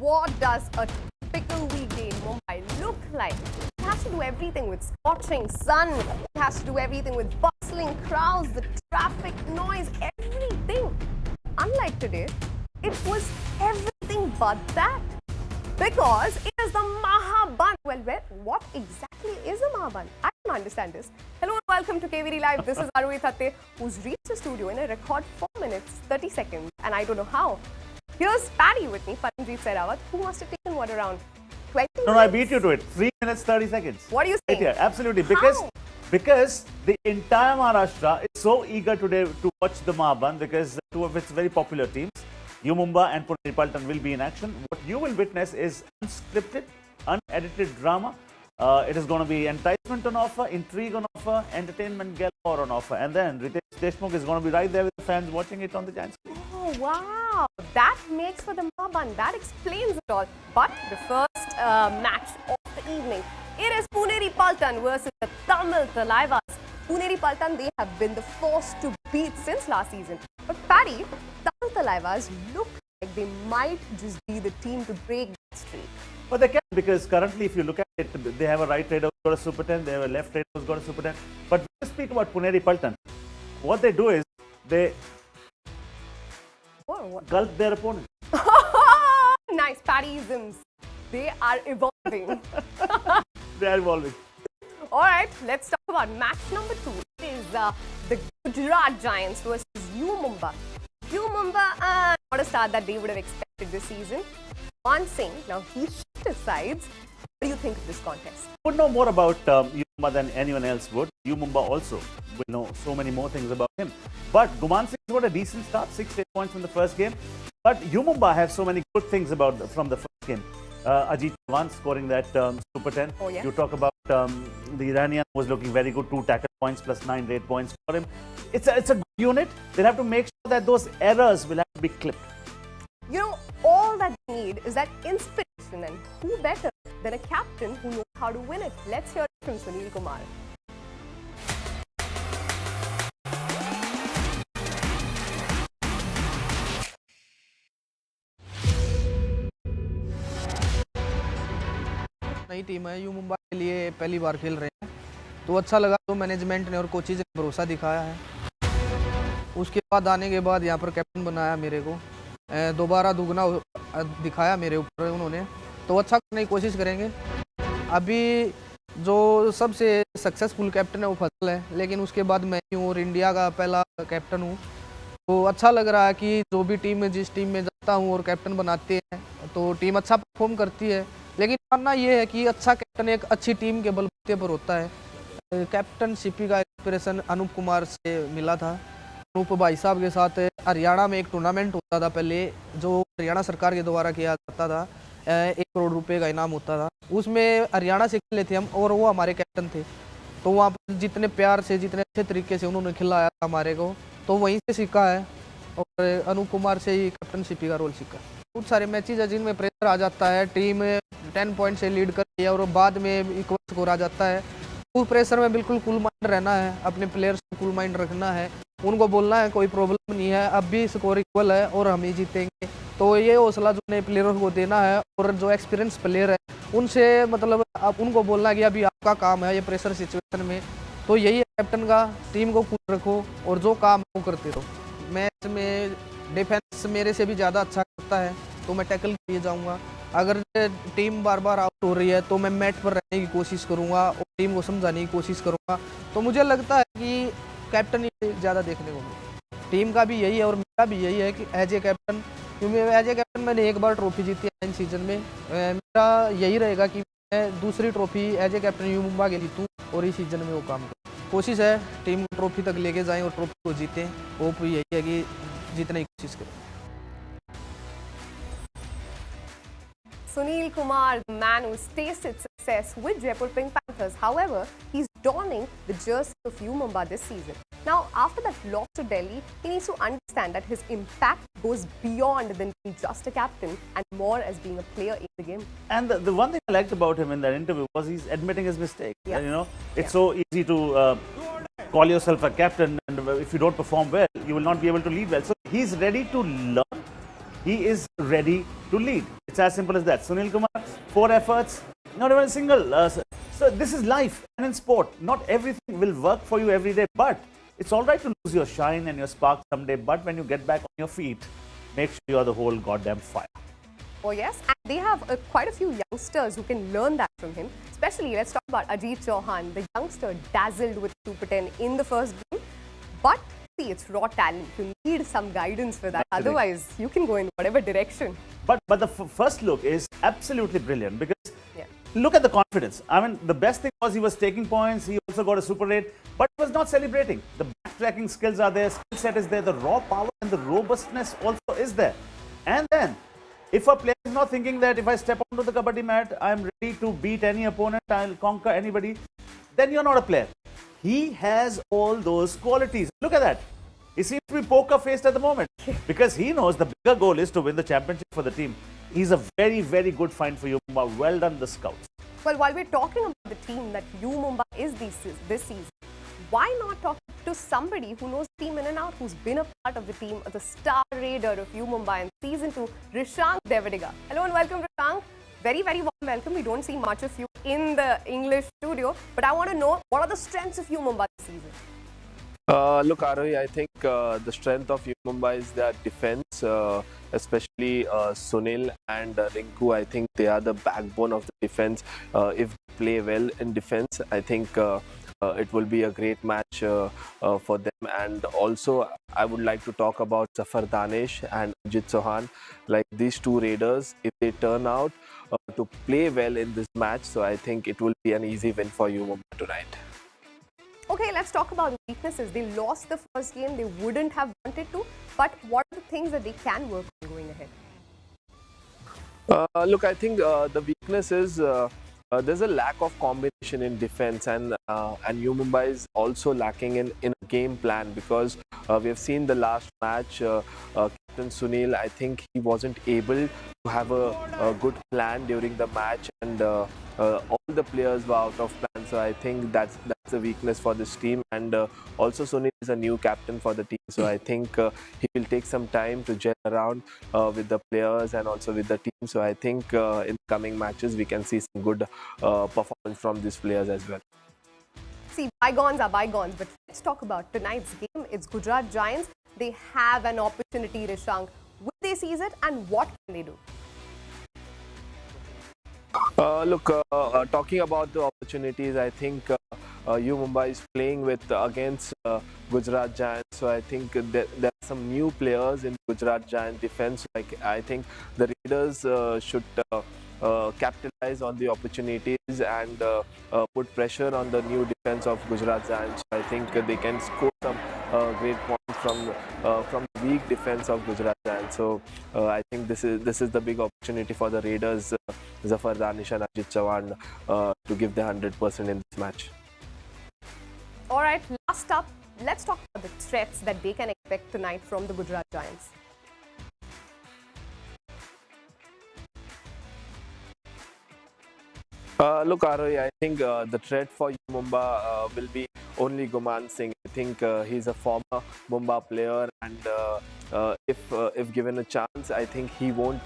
what does a typical weekday in Mumbai look like? It has to do everything with scorching sun. It has to do everything with bustling crowds, the traffic noise, everything. Unlike today, it was everything but that. Because it is the Mahaban. Well, what exactly is a Mahaban? I don't understand this. Hello and welcome to KVD Live. This is Arui Thatte, who's reached the studio in a record 4 minutes, 30 seconds. And I don't know how. Here's Paddy with me, Puneri Paltan, who must have taken what, around 20 minutes? No, I beat you to it. 3 minutes, 30 seconds. What are you saying? Right here. Absolutely. How? Because the entire Maharashtra is so eager today to watch the Mahaban because two of its very popular teams, U Mumbai and Puneri Paltan, will be in action. What you will witness is unscripted, unedited drama. It is going to be enticement on offer, intrigue on offer, entertainment galore on offer. And then Ritesh Deshmukh is going to be right there with the fans watching it on the giant screen. Oh, wow. That makes for the Mahaban. That explains it all. But the first match of the evening, it is Puneri Paltan versus the Tamil Thalaivas. Puneri Paltan, they have been the force to beat since last season. But Paddy, Tamil Thalaivas look like they might just be the team to break that streak. But they can, because currently if you look at it, they have a right trader who's got a Super 10, they have a left trader who's got a Super 10. But when you speak about Puneri Paltan, what they do is they gulp their opponent. Nice, Paddyisms. They are evolving. They are evolving. Alright, let's talk about match number 2. It is the Gujarat Giants versus U Mumbai. U Mumbai, not a start that they would have expected this season. One Singh, now he shifted sides. What do you think of this contest? Would know more about U Mumbai than anyone else would. U Mumbai also will know so many more things about him. But Guman Singh got a decent start, 6 points from the first game. But U Mumbai have so many good things from the first game. Ajit Chavan scoring that Super 10. Oh, yeah. You talk about the Iranian who was looking very good, 2 tackle points plus 9 rate points for him. It's a good unit. They have to make sure that those errors will have to be clipped. You know, all that they need is that inspiration, and who better than a captain who knows how to win it? Let's hear it from Sunil Kumar. नई team है, you Mumbai के लिए पहली बार खेल रहे हैं, तो अच्छा लगा। तो मैनेजमेंट ने और कोचेज ने भरोसा दिखाया है। उसके बाद आने के बाद यहाँ पर कैप्टन बनाया मेरे को, दोबारा दुगना दिखाया मेरे ऊपर उन्होंने, तो अच्छा करने की कोशिश करेंगे। अभी जो सबसे सक्सेसफुल कैप्टन है वो फजल है, लेकिन उसके बाद मैं हूँ और इंडिया का पहला कैप्टन हूँ, तो अच्छा लग रहा है कि जो भी टीम में जिस टीम में जाता हूँ और कैप्टन बनाते हैं तो टीम अच्छा परफॉर्म करती है। लेकिन मानना ये है कि अच्छा कैप्टन एक अच्छी टीम के बलबूते पर होता है। कैप्टनशिप का इंस्पिरेशन अनूप कुमार से मिला था। अनूप भाई साहब के साथ हरियाणा में एक टूर्नामेंट होता था पहले, जो हरियाणा सरकार के द्वारा किया जाता था, 1 करोड़ रुपए का इनाम होता था। उसमें हरियाणा से खेले थे हम और वो हमारे कैप्टन थे। तो वहाँ पर जितने प्यार से, जितने अच्छे तरीके से उन्होंने खिलाया था हमारे को, तो वहीं से सीखा है और अनूप कुमार से ही कैप्टनशिप का रोल सीखा। बहुत सारे मैचेज है जिनमें प्रेशर आ जाता है, टीम 10 पॉइंट से लीड करती है और बाद में इक्वल स्कोर आ जाता है। उस प्रेशर में बिल्कुल कूल माइंड रहना है, अपने प्लेयर्स को कूल माइंड रखना है, उनको बोलना है कोई प्रॉब्लम नहीं है, अब भी स्कोर इक्वल है और हम ही जीतेंगे। तो ये हौसला जो नए प्लेयरों को देना है और जो एक्सपीरियंस प्लेयर है उनसे मतलब अब उनको बोलना है कि अभी आपका काम है ये प्रेशर सिचुएशन में। तो यही है कैप्टन का, टीम को कूल रखो और जो काम है वो करते रहो। मैच में डिफेंस मेरे से भी ज़्यादा अच्छा करता है तो मैं टैकल के लिए जाऊँगा। अगर टीम बार बार आउट हो रही है तो मैं मैट पर रहने की कोशिश करूँगा और टीम को समझाने की कोशिश करूँगा। तो मुझे लगता है कि कैप्टन ही ज़्यादा देखने को मिले। टीम का भी यही है और मेरा भी यही है कि एज ए कैप्टन, क्योंकि एज ए कैप्टन मैंने 1 बार ट्रॉफी जीती है इन सीजन में, मेरा यही रहेगा कि मैं दूसरी ट्रॉफी एज ए कैप्टन यू मुंबई के जीतूँ और इस सीजन में वो काम करूँ। कोशिश है टीम को ट्रॉफी तक लेके जाएँ और ट्रॉफी को जीतें। होप यही है कि जीतने की कोशिश करें। Sunil Kumar, the man who's tasted success with Jaipur Pink Panthers. However, he's donning the jersey of U Mumbai this season. Now, after that loss to Delhi, he needs to understand that his impact goes beyond than being just a captain and more as being a player in the game. And the one thing I liked about him in that interview was he's admitting his mistake. Yeah. And, you know, it's so easy to call yourself a captain, and if you don't perform well, you will not be able to lead well. So he's ready to learn. he is ready to lead. It's as simple as that. Sunil Kumar, 4 efforts, not even a single. So this is life, and in sport, not everything will work for you every day, but it's all right to lose your shine and your spark someday, but when you get back on your feet, make sure you're the whole goddamn fire. Oh yes, and they have quite a few youngsters who can learn that from him. Especially, let's talk about Ajit Chauhan. The youngster dazzled with Super 10 in the first game. But see, it's raw talent. You need some guidance for that. Actually. Otherwise, you can go in whatever direction. But the first look is absolutely brilliant because Yeah. look at the confidence. I mean, the best thing was he was taking points. He also got a Super 8, but he was not celebrating. The backtracking skills are there. Skill set is there. The raw power and the robustness also is there. And then, if a player is not thinking that if I step onto the Kabaddi mat, I'm ready to beat any opponent, I'll conquer anybody, then you're not a player. He has all those qualities. Look at that. He seems to be poker-faced at the moment because he knows the bigger goal is to win the championship for the team. He's a very, very good find for you, Mumbai. Well done, the scouts. Well, while we're talking about the team that U Mumbai is this season, why not talk to somebody who knows the team in and out, who's been a part of the team, the star raider of U Mumbai in season 2, Rishank Devadiga. Hello and welcome, Rishank. Very, very warm welcome. We don't see much of you in the English studio, but I want to know, what are the strengths of U Mumbai this season? Look, Arohi, I think the strength of Mumbai is their defense, especially Sunil and Rinku. I think they are the backbone of the defense. If they play well in defense, I think it will be a great match for them. And also, I would like to talk about Zafar Danish and Ajit Chauhan. Like these two raiders, if they turn out to play well in this match, so I think it will be an easy win for Mumbai tonight. Okay, let's talk about the weaknesses. They lost the first game. They wouldn't have wanted to. But what are the things that they can work on going ahead? Look, I think the weakness is there's a lack of combination in defense, and U Mumbai is also lacking in a game plan because we have seen the last match. Captain Sunil, I think he wasn't able to have a good plan during the match, and all the players were out of plan. So I think that's a weakness for this team. And also Sunil is a new captain for the team, so I think he will take some time to gel around with the players and also with the team. So I think in coming matches we can see some good performance from these players as well. See, bygones are bygones, but let's talk about tonight's game. It's Gujarat Giants. They have an opportunity, Rishank. Will they seize it, and what can they do? Look, talking about the opportunities, I think U Mumbai is playing with against Gujarat Giants. So I think there are some new players in Gujarat Giants defense. Like I think the Raiders should capitalize on the opportunities and put pressure on the new defense of Gujarat Giants. I think they can score some great points from the weak defense of Gujarat Giants. So I think this is the big opportunity for the Raiders, Zafar Danish and Ajit Chauhan, to give the 100% in this match. All right, last up, let's talk about the threats that they can expect tonight from the Gujarat Giants. Look, Arohi, I think the threat for Mumbai will be only Guman Singh. I think he's a former Mumbai player, and if given a chance, I think he won't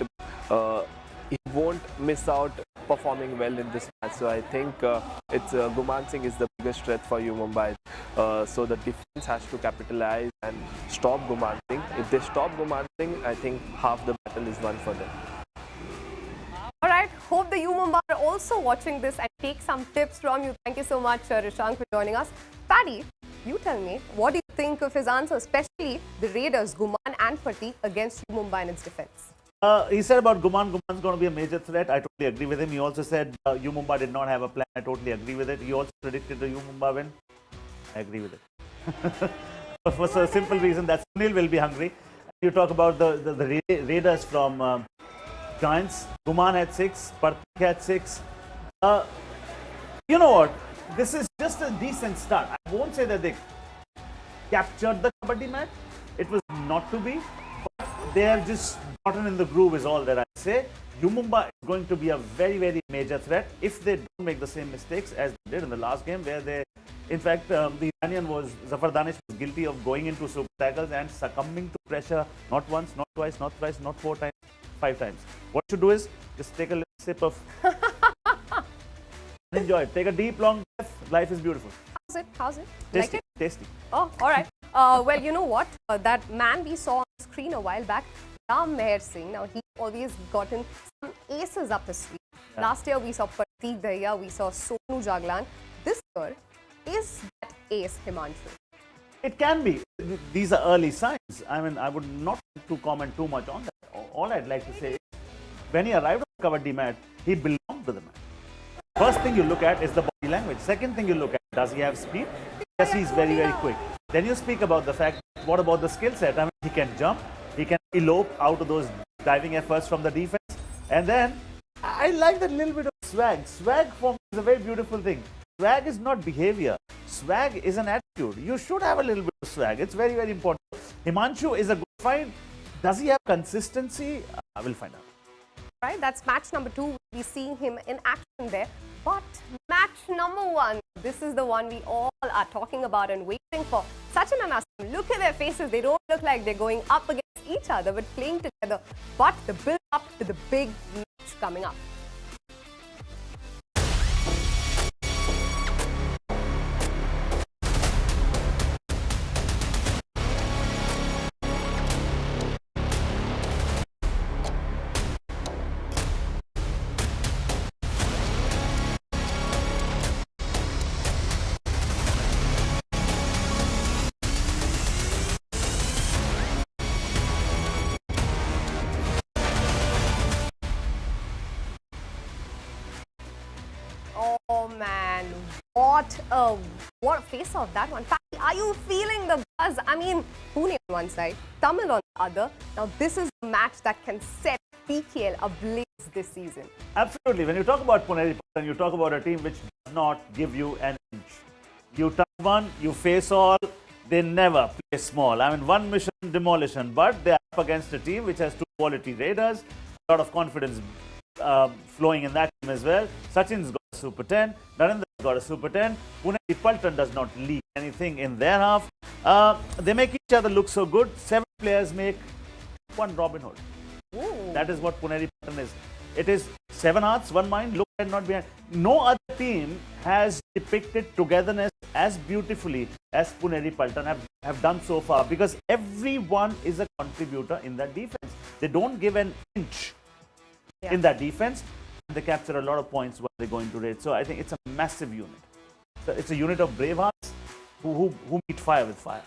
miss out performing well in this match. So I think it's Guman Singh is the biggest threat for Mumbai. So the defense has to capitalize and stop Guman Singh. If they stop Guman Singh, I think half the battle is won for them. All right, hope the U Mumbai are also watching this and take some tips from you. Thank you so much, Rishank, for joining us. Paddy, you tell me, what do you think of his answer, especially the Raiders, Guman and Prateek, against U Mumbai in its defense? He said about Guman's going to be a major threat. I totally agree with him. He also said U Mumbai did not have a plan. I totally agree with it. He also predicted the U Mumbai win. I agree with it. For a simple reason that Sunil will be hungry. You talk about the Raiders from Giants. Guman had 6, Prateek had 6. You know what? This is just a decent start. I won't say that they captured the Kabaddi match. It was not to be. But they have just gotten in the groove is all that I say. U Mumbai is going to be a very, very major threat if they don't make the same mistakes as they did in the last game, where they In fact, the Iranian Zafar Danish was guilty of going into super tackles and succumbing to pressure not once, not twice, not thrice, not 4 times, 5 times. What you do is just take a little sip of enjoy it. Take a deep, long breath. Life is beautiful. How's it? How's it? Tasty, Like it? tasty. Oh, all right. Well, you know what? That man we saw on the screen a while back, Ram Meher Singh. Now, he always gotten some aces up his sleeve. Yeah. Last year, we saw Prateek Dahiya, we saw Sonu Jaglan. This year, is that ace Himanshu? It can be. These are early signs. I mean, I would not like to comment too much on that. All I'd like to say is, when he arrived on the Kabaddi mat, he belonged to the mat. First thing you look at is the body language. Second thing you look at, does he have speed? Yes, he's very, very quick. Then you speak about the fact, what about the skill set? I mean, he can jump, he can elope out of those diving efforts from the defense. And then, I like that little bit of swag. Swag for me is a very beautiful thing. Swag is not behavior. Swag is an attitude. You should have a little bit of swag. It's very, very important. Himanshu is a good find. Does he have consistency? I will find out. Right, that's match number 2. We'll be seeing him in action there. But match number 1, this is the one we all are talking about and waiting for. Sachin and Aslam, look at their faces. They don't look like they're going up against each other, but playing together. But the build up to the big match coming up. Oh man, what a face off that one. Patty, are you feeling the buzz? I mean, Pune on one side, Tamil on the other. Now this is the match that can set PKL ablaze this season. Absolutely. When you talk about Puneri Paltan, you talk about a team which does not give you an inch. You touch one, you face all. They never play small. I mean, one mission demolition, but they're up against a team which has 2 quality raiders. A lot of confidence flowing in that team as well. Sachin's got a Super 10. Narendra's got a Super 10. Puneri Paltan does not leak anything in their half. They make each other look so good. 7 players make 1 Robin Hood. Ooh. That is what Puneri Paltan is. It is 7 hearts, 1 mind, look and not behind. No other team has depicted togetherness as beautifully as Puneri Paltan have done so far, because everyone is a contributor in that defense. They don't give an inch in that defense. They capture a lot of points when they go into raid. So I think it's a massive unit. So it's a unit of brave hearts who meet fire with fire.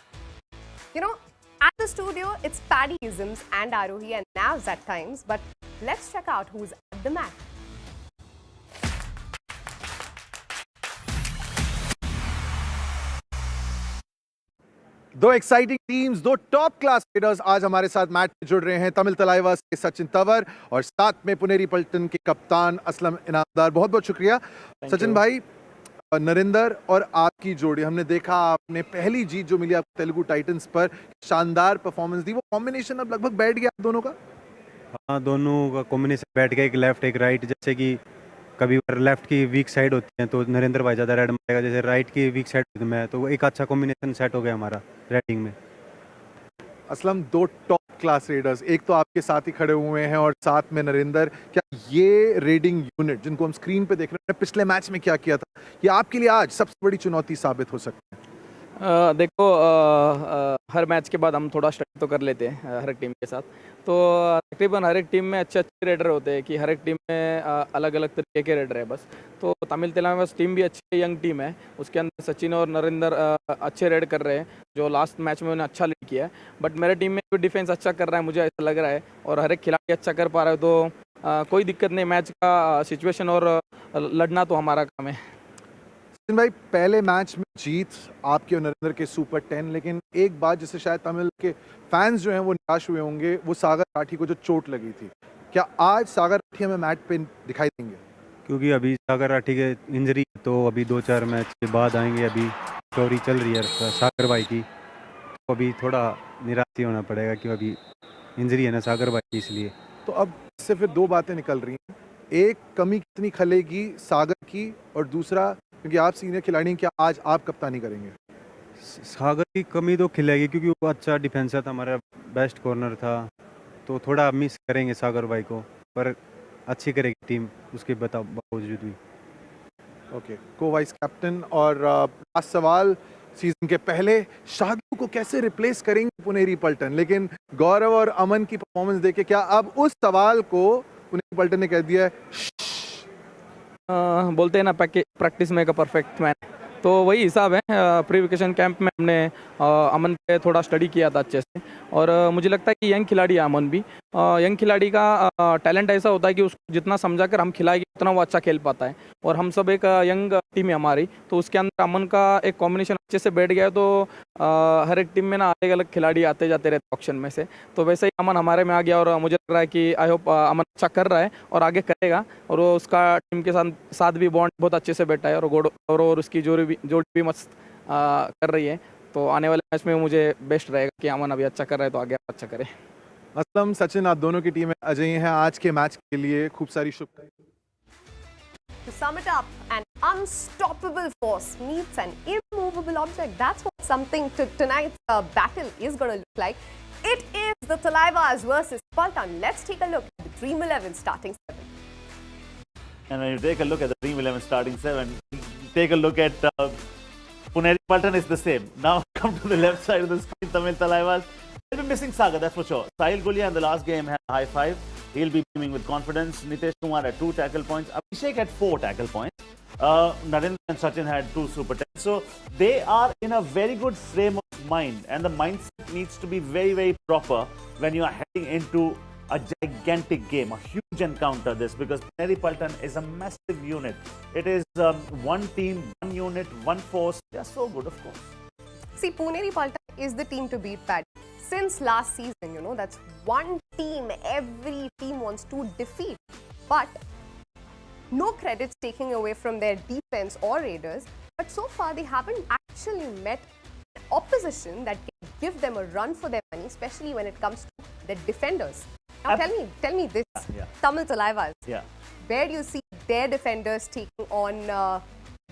You know, at the studio, it's Paddyisms and Arohi and Navs at times, but let's check out who's at the mat. दो exciting teams, 2 top class players आज हमारे साथ match में जुड़ रहे हैं। तमिल तलाइवास के सचिन तंवर और साथ में पुनेरी पल्टन के कप्तान असलम इनामदार। बहुत बहुत शुक्रिया सचिन भाई। नरेंद्र और आपकी जोड़ी, हमने देखा आपने पहली जीत जो मिली आपको तेलुगु टाइटंस पर, शानदार परफॉर्मेंस दी। वो कॉम्बिनेशन अब लगभग बैठ गया दोनों का। हाँ, दोनों का कॉम्बिनेशन बैठ गया, एक लेफ्ट एक राइट। जैसे कि कभी लेफ्ट की वीक साइड होती है तो नरेंद्र भाई ज़्यादा रेड मारेगा, जैसे राइट की वीक साइड होती है मैं, तो एक अच्छा कॉम्बिनेशन सेट हो गया हमारा रेडिंग में। असलम, 2 टॉप क्लास रेडर्स, एक तो आपके साथ ही खड़े हुए हैं और साथ में नरेंद्र। क्या ये रेडिंग यूनिट जिनको हम स्क्रीन पे देख रहे हैं, पिछले मैच में क्या किया था, ये आपके लिए आज सबसे बड़ी चुनौती साबित हो सकती है? देखो, हर मैच के बाद हम थोड़ा स्टडी तो कर लेते हैं हर एक टीम के साथ। तो तकरीबन हर एक टीम में अच्छे अच्छे रेडर होते हैं कि हर एक टीम में अलग अलग तरीके के रेडर है बस। तो तमिल तेलंगाना टीम भी अच्छी यंग टीम है, उसके अंदर सचिन और नरेंद्र अच्छे रेड कर रहे हैं, जो लास्ट मैच में उन्होंने अच्छा लीड किया है। बट मेरे टीम में भी डिफेंस अच्छा कर रहा है, मुझे ऐसा लग रहा है, और हर एक खिलाड़ी अच्छा कर पा रहा है। तो कोई दिक्कत नहीं, मैच का सिचुएशन और लड़ना तो हमारा काम है। सचिन भाई, पहले मैच में जीत आपके और नरेंद्र के सुपर 10, लेकिन एक बात जिससे शायद तमिल के फैंस जो हैं वो निराश हुए होंगे, वो सागर राठी को जो चोट लगी थी। क्या आज सागर राठी हमें मैच पे दिखाई देंगे? क्योंकि अभी सागर राठी के इंजरी, तो अभी 2-4 मैच के बाद आएंगे। अभी स्टोरी चल रही है सागर भाई की, तो अभी थोड़ा निराश ही होना पड़ेगा कि अभी इंजरी है ना सागर भाई की, इसलिए। तो अब इससे फिर 2 बातें निकल रही हैं। एक, कमी कितनी खलेगी सागर की, और दूसरा क्योंकि आप सीनियर खिलाड़ी हैं, क्या आज आप कप्तानी करेंगे? सागर की कमी तो खिलेगी क्योंकि वो अच्छा डिफेंसर था, हमारा बेस्ट कॉर्नर था, तो थोड़ा मिस करेंगे सागर भाई को, पर अच्छी करेगी टीम उसके बावजूद भी। ओके, को वाइस कैप्टन और लास्ट सवाल, सीजन के पहले शार्दुल को कैसे रिप्लेस करेंगे पुनेरी पल्टन? लेकिन गौरव और अमन की परफॉर्मेंस देखे क्या अब उस सवाल को पुनेरी पल्टन ने कह दिया है? बोलते हैं ना प्रैक्टिस में का परफेक्ट मैन, तो वही हिसाब है। प्री वेकेशन कैंप में हमने अमन पे थोड़ा स्टडी किया था अच्छे से, और मुझे लगता है कि यंग खिलाड़ी है अमन भी। यंग खिलाड़ी का टैलेंट ऐसा होता है कि उसको जितना समझा कर हम खिलाएंगे उतना वो अच्छा खेल पाता है, और हम सब एक यंग टीम है हमारी, तो उसके अंदर अमन का एक कॉम्बिनेशन अच्छे से बैठ गया है। तो हर एक टीम में ना अलग अलग खिलाड़ी आते जाते रहते ऑप्शन में से, तो वैसे ही अमन हमारे में आ गया, और मुझे लग रहा है कि आई होप अमन अच्छा कर रहा है और आगे करेगा, और वो उसका टीम के साथ भी बॉन्ड बहुत अच्छे से बैठा है, और उसकी जोड़ी भी मस्त कर रही है। तो आने वाले मैच में मुझे बेस्ट रहेगा कि अमन अभी अच्छा कर रहा है तो आगे अच्छा करे। असलम, सचिन, आप दोनों की टीमें अजय हैं आज के मैच के लिए, खूब सारी शुभकामनाएं। To sum it up, an unstoppable force meets an immovable object. That's what tonight's battle is going to look like. It is the Thalaivas versus Paltan. Let's take a look at the Dream 11 starting 7. And when you take a look at the Dream 11 starting 7, take a look at Puneri Paltan is the same. Now come to the left side of the screen, Tamil Thalaivas. They'll be missing Sagar, that's for sure. Sahil Gulia in the last game had a high five. He'll be beaming with confidence. Nitesh Kumar had 2 tackle points. Abhishek had 4 tackle points. Narendra and Sachin had 2 super tackles. So they are in a very good frame of mind, and the mindset needs to be very, very proper when you are heading into a gigantic game, a huge encounter this, because Puneri Paltan is a massive unit. It is one team, one unit, one force. They are so good, of course. See, Puneri Paltan is the team to beat, Pat. Since last season, that's one team every team wants to defeat. But no credits taking away from their defense or raiders. But so far, they haven't actually met opposition that can give them a run for their money, especially when it comes to the defenders. Now, tell me this, Tamil Thalaivas. Yeah. Where do you see their defenders taking on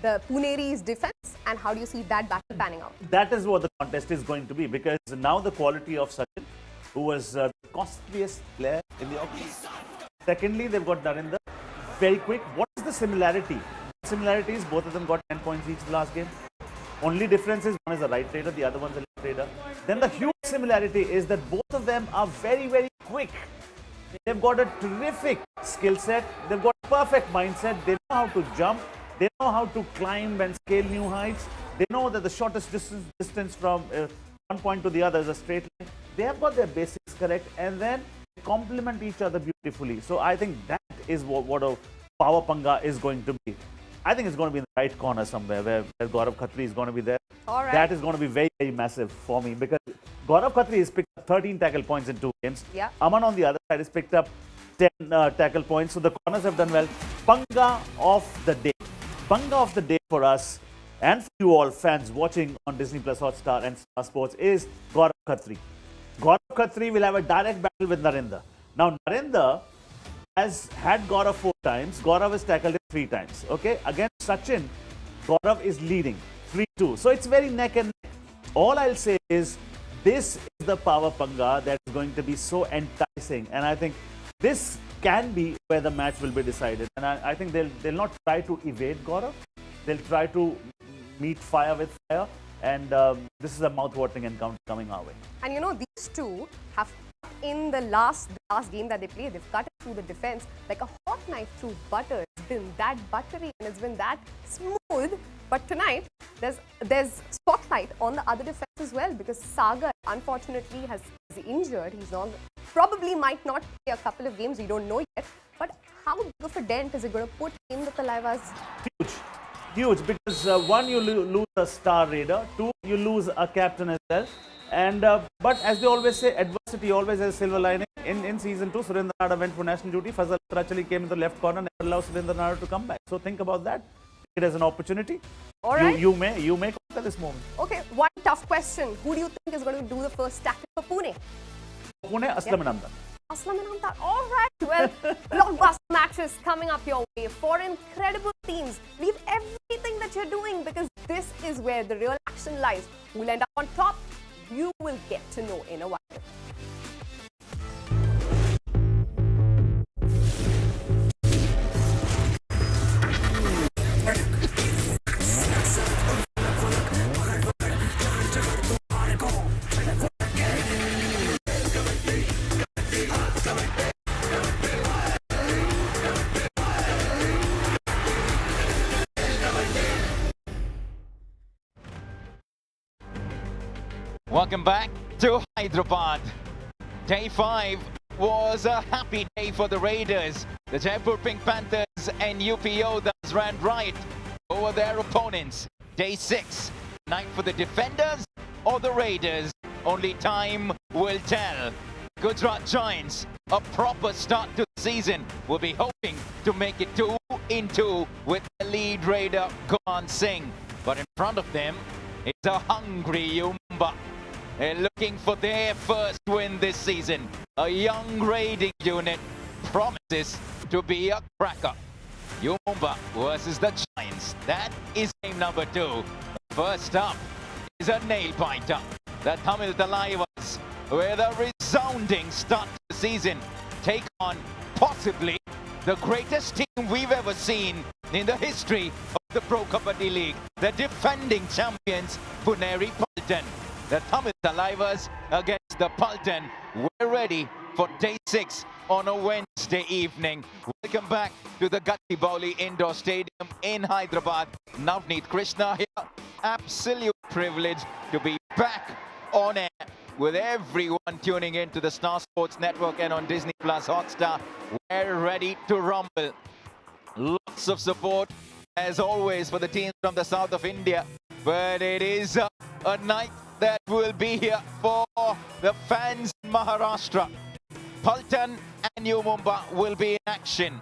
the Puneri's defense, and how do you see that battle panning out? That is what the contest is going to be, because now the quality of Sachin, who was the costliest player in the auction. Secondly, they've got Narendra, very quick. What is the similarity? The similarity is both of them got 10 points each last game. Only difference is one is a right raider, the other one's a left raider. Then the huge similarity is that both of them are very, very quick. They've got a terrific skill set. They've got a perfect mindset. They know how to jump. They know how to climb and scale new heights. They know that the shortest distance from one point to the other is a straight line. They have got their basics correct, and then complement each other beautifully. So I think that is what a power panga is going to be. I think it's going to be in the right corner somewhere where Gaurav Khatri is going to be there. All right. That is going to be very, very massive for me, because Gaurav Khatri has picked up 13 tackle points in 2 games. Yeah. Aman on the other side has picked up 10 tackle points. So the corners have done well. Panga of the day. Panga of the day for us and for you all fans watching on Disney Plus Hotstar and Star Sports is Gaurav Khatri. Gaurav Khatri will have a direct battle with Narendra. Now, Narendra has had Gaurav 4 times. Gaurav has tackled him 3 times. Okay, against Sachin, Gaurav is leading 3-2. So it's very neck and neck. All I'll say is this is the power panga that is going to be so enticing, and I think this can be where the match will be decided. And I think they'll not try to evade Gaurav. They'll try to meet fire with fire. And this is a mouth-watering encounter coming our way. And these two have cut in the last game that they played. They've cut it through the defense like a hot knife through butter. It's been that buttery and it's been that smooth. But tonight, there's spotlight on the other defense as well, because Sagar, unfortunately, is injured. He's probably might not play a couple of games. We don't know yet. But how big of a dent is it going to put in the Thalaivas? Huge, because 1, you lose a star raider, 2, you lose a captain as well. And but as they always say, adversity always has a silver lining. In season 2, Surendra Nada went for national duty. Fazal Trachali came in the left corner, never allowed Surendra Nada to come back. So think about that. It as an opportunity. All right. You may conquer this moment. Okay, one tough question. Who do you think is going to do the first tackle for Pune? Pune, Aslam and Amdan. Aslam Inamdar. All right, well, blockbuster matches coming up your way. Four incredible teams. Leave everything that you're doing because this is where the real action lies. Who'll end up on top? You will get to know in a while. Welcome back to Hyderabad. Day 5 was a happy day for the Raiders. The Jaipur Pink Panthers and UPO thus ran right over their opponents. Day 6, night for the defenders or the Raiders. Only time will tell. Gujarat Giants, a proper start to the season, will be hoping to make it 2-2 with the lead Raider Guman Singh. But in front of them is a hungry Yumba. They're looking for their first win this season. A young raiding unit promises to be a cracker. Yumba versus the Giants. That is game number 2. First up is a nail-biter. The Tamil Thalaivas, with a resounding start to the season, take on possibly the greatest team we've ever seen in the history of the Pro Kabaddi League. The defending champions, Puneri Paltan. The Tamil Thalaivas against the Paltan. We're ready for day 6 on a Wednesday evening. Welcome back to the Gachibowli Indoor Stadium in Hyderabad. Navneet Krishna here. Absolute privilege to be back on air with everyone tuning in to the Star Sports Network and on Disney Plus Hotstar. We're ready to rumble. Lots of support as always for the teams from the south of India. But it is a night that will be here for the fans in Maharashtra. Paltan and New Mumbai will be in action.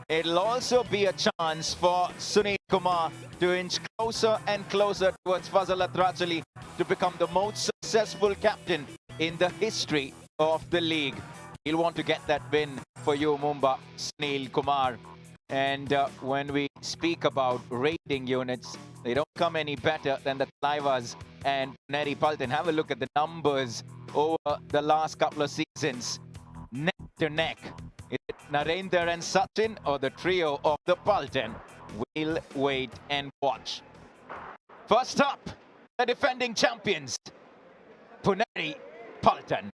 It'll also be a chance for Sunil Kumar to inch closer and closer towards Fazal Atrachali to become the most successful captain in the history of the league. He'll want to get that win for you, Mumbai, Sunil Kumar. And when we speak about rating units, they don't come any better than the Thalaivas and Puneri Paltan. Have a look at the numbers over the last couple of seasons. Neck to neck. Is it Narendra and Sachin or the trio of the Paltan? We'll wait and watch. First up, the defending champions, Puneri Paltan.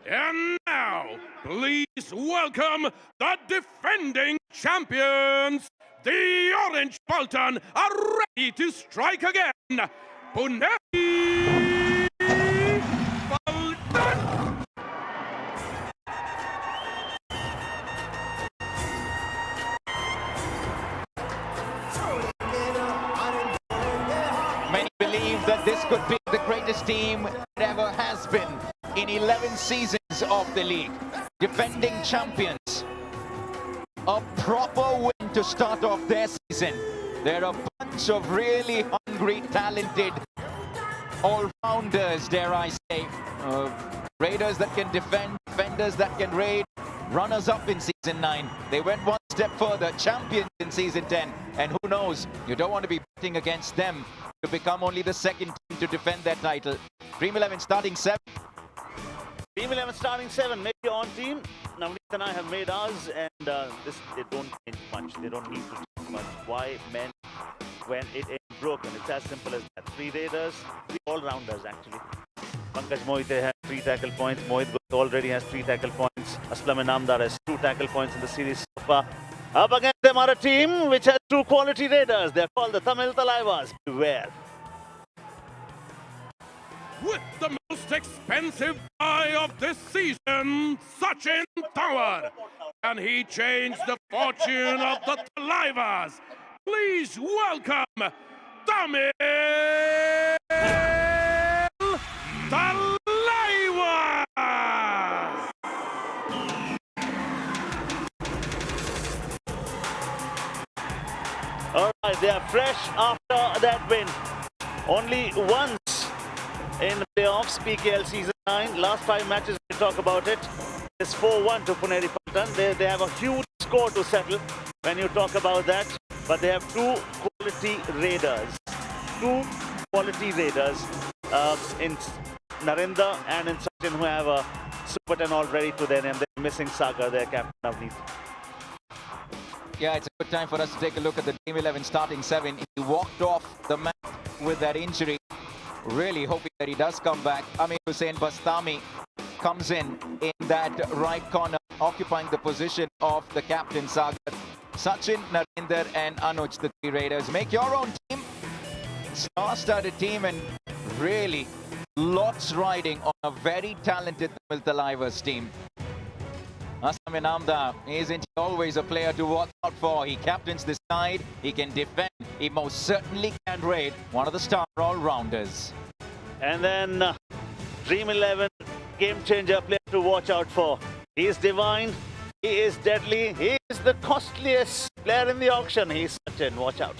And now, please welcome the defending champions. The Orange Paltan are ready to strike again. Puneri Paltan. Many believe that this could be the greatest team it ever has been in 11 seasons of the league. Defending champions. A proper win to start off their season. They're a bunch of really hungry, talented all-rounders, dare I say. Raiders that can defend, defenders that can raid, runners-up in Season 9. They went one step further, champions in Season 10. And who knows, you don't want to be betting against them to become only the second team to defend their title. Dream 11 starting 7. Team 11 starting 7, make your own team. Navneet and I have made ours, and they don't change much. They don't need to change much. Why men when it ain't broken? It's as simple as that. 3 Raiders, 3 all-rounders actually. Pankaj Mohite has 3 tackle points. Mohit Gupta already has 3 tackle points. Aslam Inamdar has 2 tackle points in the series so far. Up against them are a team which has 2 quality Raiders. They're called the Tamil Thalaivas. Beware. With the most expensive guy of this season, Sachin Tower. Can he change the fortune of the Thalaivas? Please welcome Tamil Thalaivas! All right, they are fresh after that win. Only once in the playoffs, PKL season, 9, last 5 matches, we talk about it. It's 4-1 to Puneri Paltan. They have a huge score to settle when you talk about that. But they have two quality raiders. In Narendra and in Sachin, who have a Super 10 already to their name. They're missing Sagar, their captain underneath. Yeah, it's a good time for us to take a look at the Team 11 starting 7. He walked off the mat with that injury. Really hoping that he does come back. Amir Hussain Bastami comes in that right corner, occupying the position of the captain Sagar. Sachin, Narendra and Anuj, the 3 Raiders. Make your own team. Star-studded team and really lots riding on a very talented Tamil Thalaivas team. Aslam Inamdar isn't always a player to watch out for. He captains this side, he can defend, he most certainly can raid, one of the star all-rounders. And then Dream 11 game changer player to watch out for. He is divine, he is deadly, he is the costliest player in the auction. He's Sachin, watch out.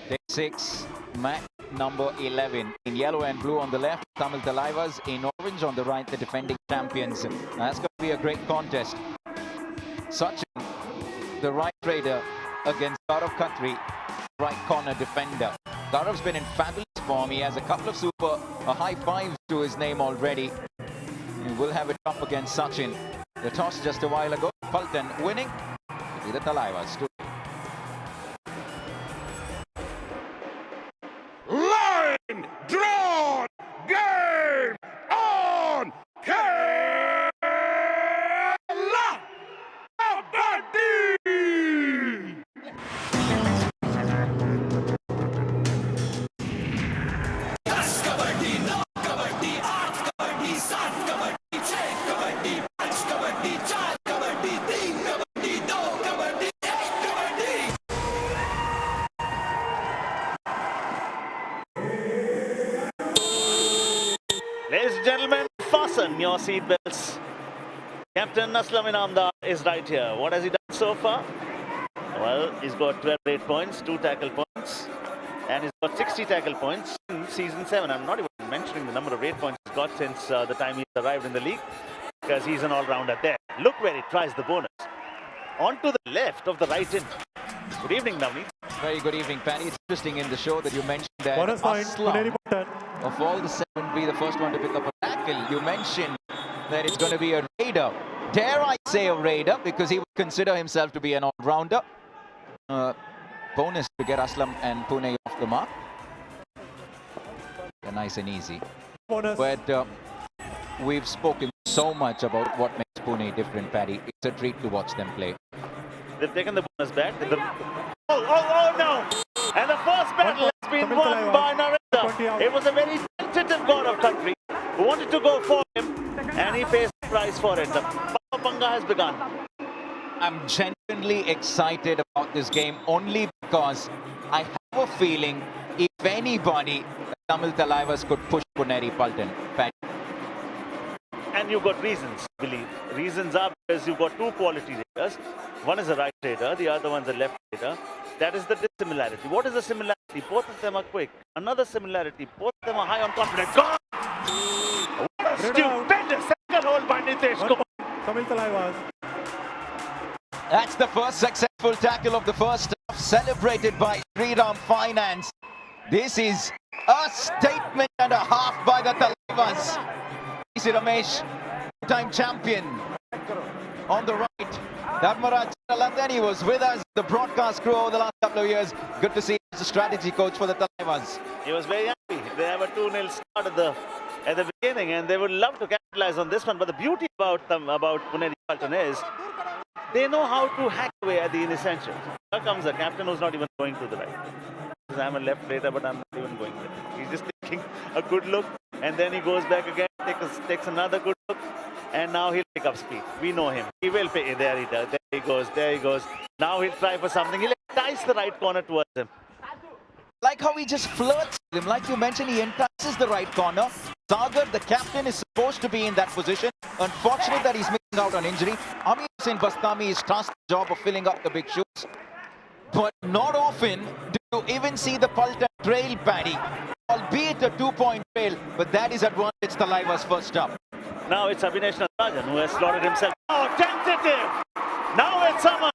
Day 6, match number 11. In yellow and blue on the left, Tamil Thalaivas. In orange on the right, the defending champions. That's going to be a great contest. Sachin, the right raider, against Gaurav Khatri, right corner defender. Gaurav's been in fabulous form. He has a couple of high fives to his name already. He will have it up against Sachin. The toss just a while ago. Paltan winning. It'll be the Thalaivas too. Line drawn, game on, Kerala Kabaddi! Ladies and gentlemen, fasten your seatbelts. Captain Aslam Inamdar is right here. What has he done so far? Well, he's got 12 raid points, 2 tackle points, and he's got 60 tackle points in season 7. I'm not even mentioning the number of raid points he's got since the time he's arrived in the league, because he's an all-rounder there. Look where he tries the bonus. On to the left of the right end. Good evening, Navneet. Very good evening, Paddy. It's interesting in the show that you mentioned that Bonus point, Puneri Paltan. of all the 7 be the first one to pick up a tackle. You mentioned that it's going to be a raider. Dare I say a raider, because he would consider himself to be an all-rounder. Bonus to get Aslam and Pune off the mark. They're nice and easy. Bonus. But we've spoken so much about what makes Pune different, Paddy. It's a treat to watch them play. They've taken the bonus back. Oh no! And the first battle has been won by Narendra. It was a very tentative Gaurav Khatri who wanted to go for him, and he pays the price for it. The Panga has begun. I'm genuinely excited about this game only because I have a feeling if anybody, Tamil Thalaivas could push Puneri Paltan. And you've got reasons, I believe. Reasons are because you've got 2 quality raiders. One is a right raider, the other one's a left raider. That is the dissimilarity. What is the similarity? Both of them are quick. Another similarity, both of them are high on confidence. God! What a stupendous second hold by Nitesh Kumar. Tamil Thalaivas. That's the first successful tackle of the first half, celebrated by Sriram Finance. This is a statement and a half by the Thalaivas. Ramesh, time champion on the right. Dharmaraj Chalandani was with us, the broadcast crew over the last couple of years. Good to see him as a strategy coach for the Thalaivas. He was very happy. They have a 2-0 start at the beginning, and they would love to capitalize on this one. But the beauty about Puneri Paltan is they know how to hack away at the inessentials. Here comes the captain who's not even going to the right. I'm a left raider, but I'm not even going there. He's just taking a good look, and then he goes back again, takes another good look, and now he'll pick up speed. We know him. He will pay. There he does. There he goes. There he goes. Now he'll try for something. He'll entice the right corner towards him. Like how he just flirts with him. Like you mentioned, he entices the right corner. Sagar, the captain, is supposed to be in that position. Unfortunate that he's missing out on injury. Amir Hussain Bastami is tasked with the job of filling up the big shoes. But not often do you even see the Paltan trail, Paddy. Albeit a 2-point trail, but that is advantage Thalaivas first up. Now it's Abhinesh Natarajan who has slotted himself. Oh, tentative! Now it's someone.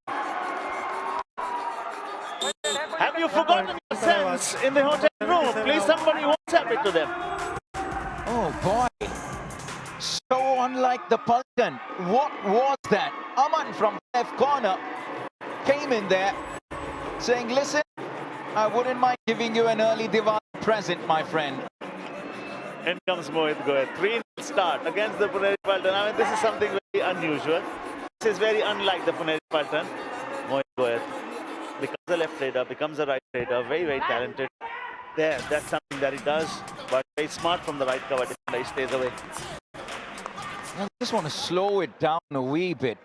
Have you forgotten your sense in the hotel room? Please, somebody WhatsApp it to them. Oh boy, so unlike the Paltan. What was that? Aman from the left corner came in there saying, listen, I wouldn't mind giving you an early Diwali present, my friend. In comes Mohit Goyal. 3-0 start against the Puneri Paltan. I mean, this is something very unusual. This is very unlike the Puneri Paltan. Mohit Goyal becomes a left raider, becomes a right raider, very, very talented. There, that's something that he does, but very smart from the right cover. He stays away. I just want to slow it down a wee bit.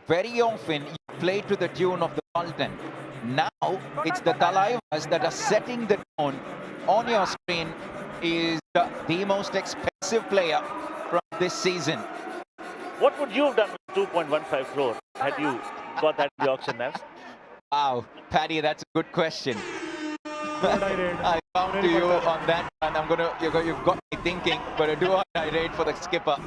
Very often you play to the tune of the Paltan. Now it's the Thalaivas that are setting the tone. On your screen is the most expensive player from this season. What would you have done with 2.15 crore had you got that in the auction, Navs? Wow, Paddy, that's a good question. I come to you on that, and you've got me thinking, but a do-or-die raid for the skipper.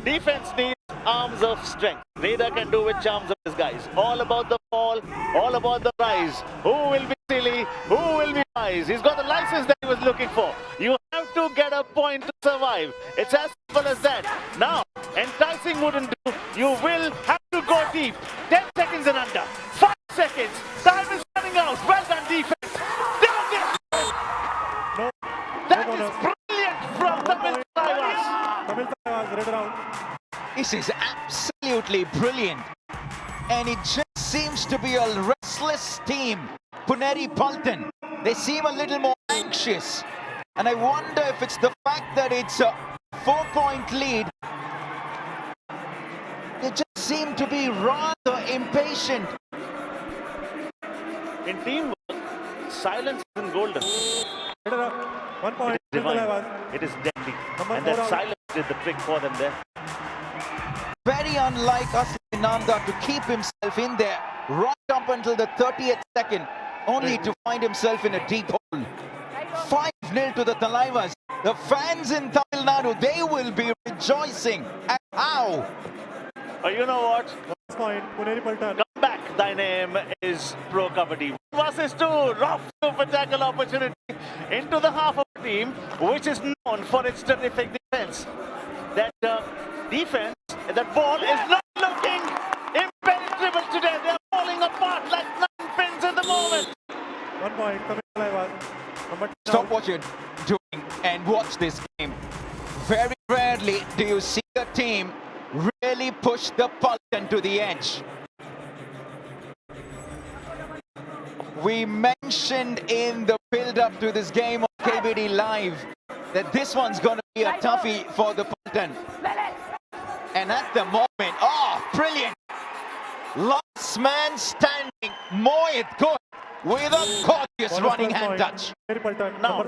Defense needs arms of strength. Raider can do with charms of his guys. All about the fall, all about the rise. Who will be silly? Who will be wise? He's got the license that he was looking for. You have to get a point to survive. It's as simple as that. Now, enticing wouldn't do. You will have to go deep. 10 seconds and under. 5 seconds. Time is running out. Well done, defense. No. That is brilliant from Tamil Thalaivas. Tamil Thalaivas, red round. This is absolutely brilliant. And it just seems to be a restless team. Puneri Paltan, they seem a little more anxious. And I wonder if it's the fact that it's a 4-point lead. They just seem to be rather impatient. In teamwork, silence isn't golden. 1 point. It is divine. It is deadly. And that silence did the trick for them there. Very unlike us in Nanda to keep himself in there right up until the 30th second, only to find himself in a deep hole. 5-0 to the Thalaivas. The fans in Tamil Nadu, they will be rejoicing. And how? You know what? First point, Puneri Paltan. Come back, thy name is Pro Kabaddi. 1 versus 2, rough super tackle opportunity into the half of the team, which is known for its terrific defense. That defense, that ball is not looking impenetrable today. They're falling apart like 9 pins at the moment. 1 point, Tamil Thalaivas. Stop what you're doing and watch this game. Very rarely do you see a team really push the Paltan to the edge. We mentioned in the build-up to this game on KBD Live that this one's going to be a toughie for the Paltan. And at the moment, oh, brilliant! Last man standing, Mohit Goyal with a gorgeous running hand touch. Now,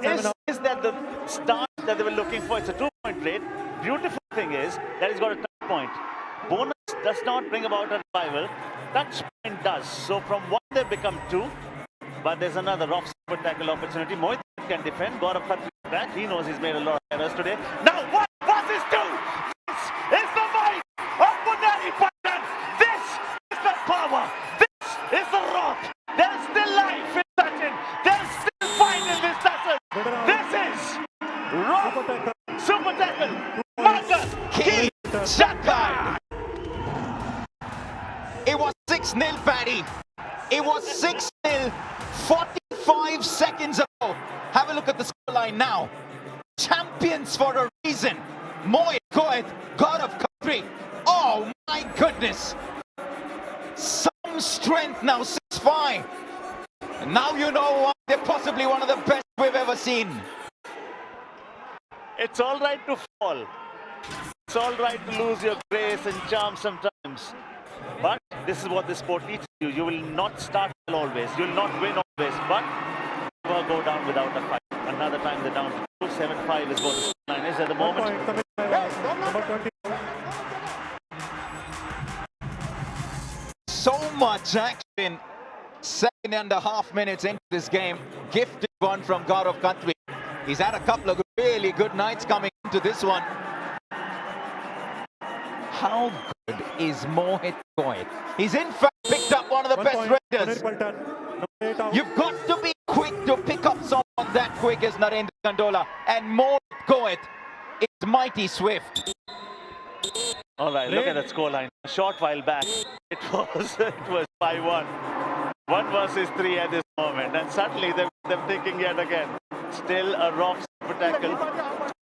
is that the start that they were looking for? It's a 2-point lead. Beautiful thing is that he's got a touch point. Bonus does not bring about a revival. Touch point does. So from 1 they become 2. But there's another off super tackle opportunity. Mohit can defend. Gaurav Khatri back. He knows he's made a lot of errors today. Now, what was his 2? This is the might of Puneri. This is rough. Super tackle. Marcus. Key Shakard. It was 6-0, Paddy. It was 6-0 45 seconds ago. Have a look at the scoreline now. Champions for a reason. Mohit Goeth, God of country. Oh my goodness. Some strength now, 6-5. And now you know why they're possibly one of the best we've ever seen. It's all right to fall. It's all right to lose your grace and charm sometimes. But this is what the sport teaches you. You will not start well always. You will not win always. But never go down without a fight. Another time they're down to 7-5 is what the line is at the moment. So much action. 7.5 minutes into this game. Gifted one from God of Country. He's had a couple of really good nights coming into this one. How good is Mohit Goeth? He's in fact picked up one of the best raiders. You've got to be quick to pick up someone that quick as Narendra Kandola. And Mohit Goeth is mighty swift. All right, look at that scoreline. A short while back, it was 5-1. 1 versus 3 at this moment. And suddenly they're thinking yet again. Still a rough super tackle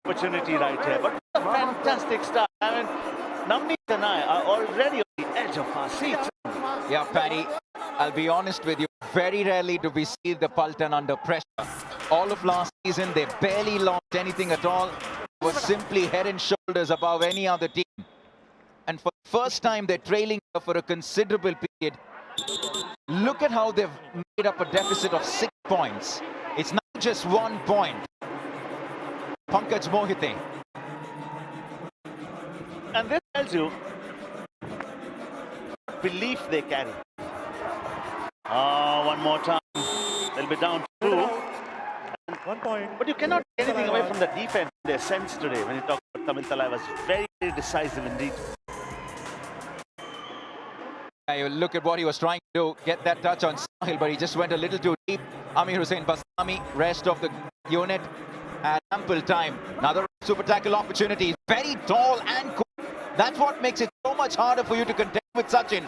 opportunity right here. But a fantastic start. I mean, Navneet and I are already on the edge of our seats. Yeah, Paddy, I'll be honest with you. Very rarely do we see the Paltan under pressure. All of last season, they barely lost anything at all. It was simply head and shoulders above any other team. And for the first time, they're trailing for a considerable period. Look at how they've made up a deficit of 6 points. It's not just 1 point. Pankaj Mohite. And this tells you belief they carry. One more time. They'll be down to 2. 1 point. But you cannot take anything away from the defense, their sense today when you talk about Tamil Thalaivas. Very, very decisive indeed. You look at what he was trying to do, get that touch on Sahil, but he just went a little too deep. Amir Hussain Bastami, rest of the unit, had ample time. Another super tackle opportunity. Very tall and quick. That's what makes it so much harder for you to contend with Sachin.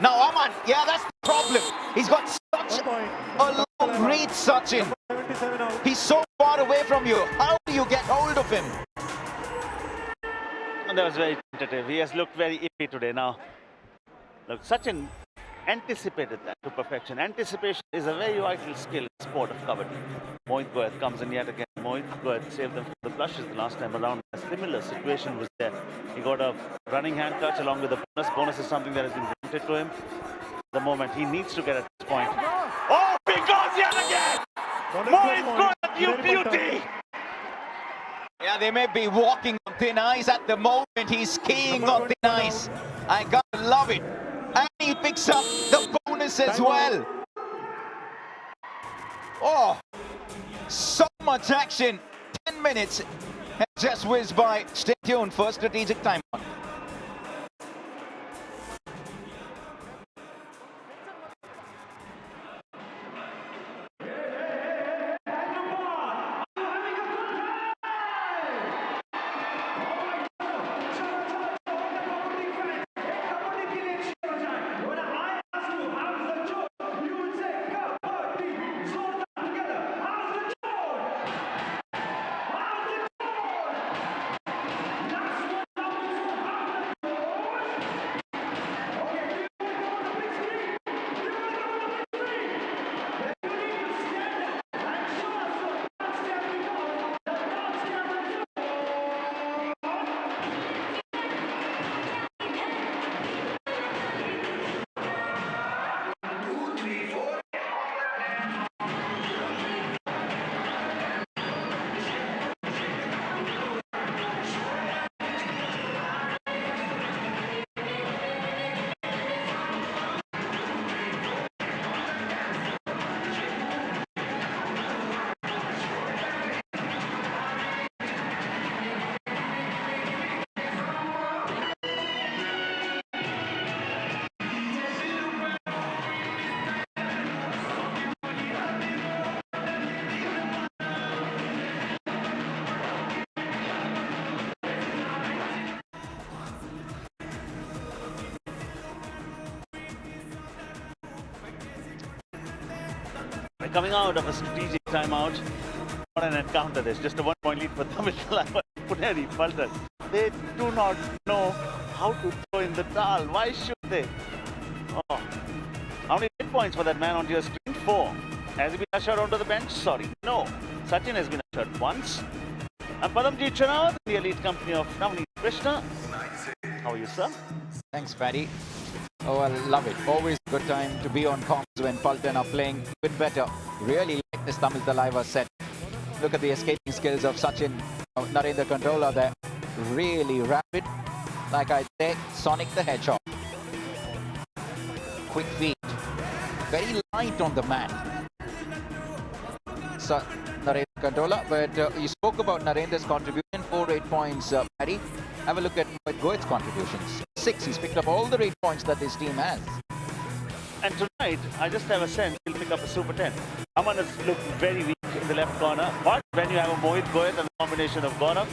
Now Aman, yeah, that's the problem. He's got such a long reach, Sachin. He's so far away from you. How do you get hold of him? And that was very tentative. He has looked very iffy today now. Look, Sachin anticipated that to perfection. Anticipation is a very vital skill in the sport of Kabaddi. Mohit Goeth comes in yet again. Mohit Goeth saved them from the blushes the last time around. A similar situation was there. He got a running hand touch along with the bonus. Bonus is something that has been granted to him. The moment he needs to get at this point. Oh, because yet again! Mohit Goeth, you beauty! Yeah, they may be walking on thin ice at the moment. He's skiing on thin ice. I gotta love it. And he picks up the bonus as well. Oh, so much action. 10 minutes has just whizzed by. Stay tuned for strategic time. Coming out of a strategic timeout. What an encounter this. Just a 1 point lead for Tamil Thalaivas. Puneri Paltan. They do not know how to throw in the towel. Why should they? Oh. How many hit points for that man onto your screen? 4. Has he been ushered onto the bench? Sorry. No. Sachin has been ushered once. And Padamjit Chanawat, the elite company of Navneet Krishna. How are you, sir? Thanks, Paddy. Oh, I love it. Always a good time to be on comms when Paltan are playing a bit better. Really like this Tamil Thalaivas set. Look at the escaping skills of Sachin. Narendra controller there. Really rapid. Like I said, Sonic the Hedgehog. Quick feet. Very light on the mat. So, Narendra controller. But you spoke about Narendra's contribution. 4-8 points, Paddy. Have a look at Goet's contributions. 6. He's picked up all the 8 points that this team has. And tonight, I just have a sense he'll pick up a Super 10. Aman has looked very weak in the left corner. But when you have a Mohit Goet and a combination of Gaurav,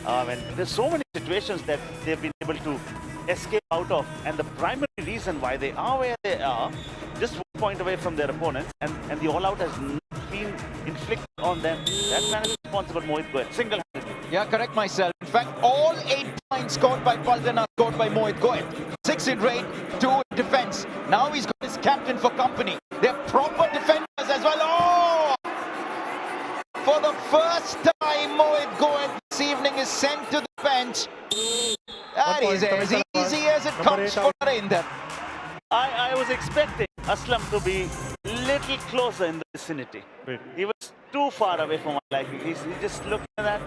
and there's so many situations that they've been able to escape out of. And the primary reason why they are where they are, just 1 point away from their opponents, and the all-out has not been inflicted on them. That man is responsible, Mohit Goet, single-handedly. Yeah, correct myself. In fact, all 8 points scored by Paltan are scored by Mohit Goet. 6 in raid, 2 in defense. Now he's got his captain for company. They're proper defenders as well. Oh! For the first time, Mohit Goet this evening is sent to the bench. That is as easy as it comes for Narendra. I was expecting Aslam to be little closer in the vicinity. He was too far away from my liking. He just looked at that.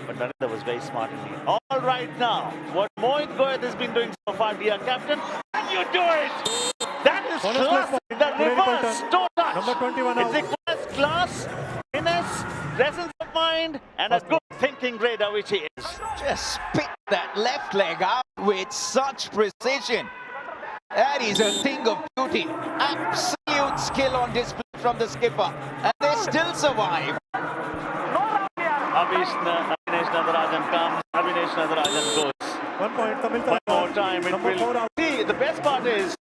But Narendra was very smart indeed. All right now, what Mohit Goet has been doing so far, dear captain, and you do it! That is class! The reverse toe touch! Number 21 It out. requires class, finesse, presence of mind, and a good thinking raider, which he is. Just spit that left leg out with such precision. That is a thing of beauty. Absolute skill on display from the skipper. And they still survive. Abhinesh Nadarajan comes, Abhinesh Nadarajan goes. 1 point, Tamil One more time, it Number 4 will. out. See, the best part is,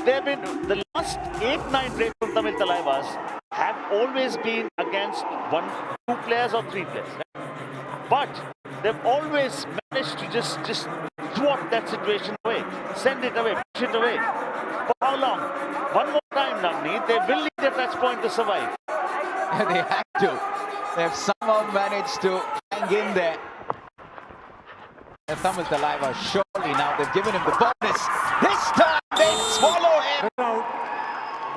they've been, the last 8-9 breaks from Tamil Thalaivas have always been against 1, 2 players or 3 players. Right? But they've always managed to just thwart that situation away, send it away, push it away. For how long? One more time, Navneet, they will need their touch point to survive. They have to. They've somehow managed to hang in there. And Tamil Thalaivas, surely now they've given him the bonus. This time they swallow him. Out.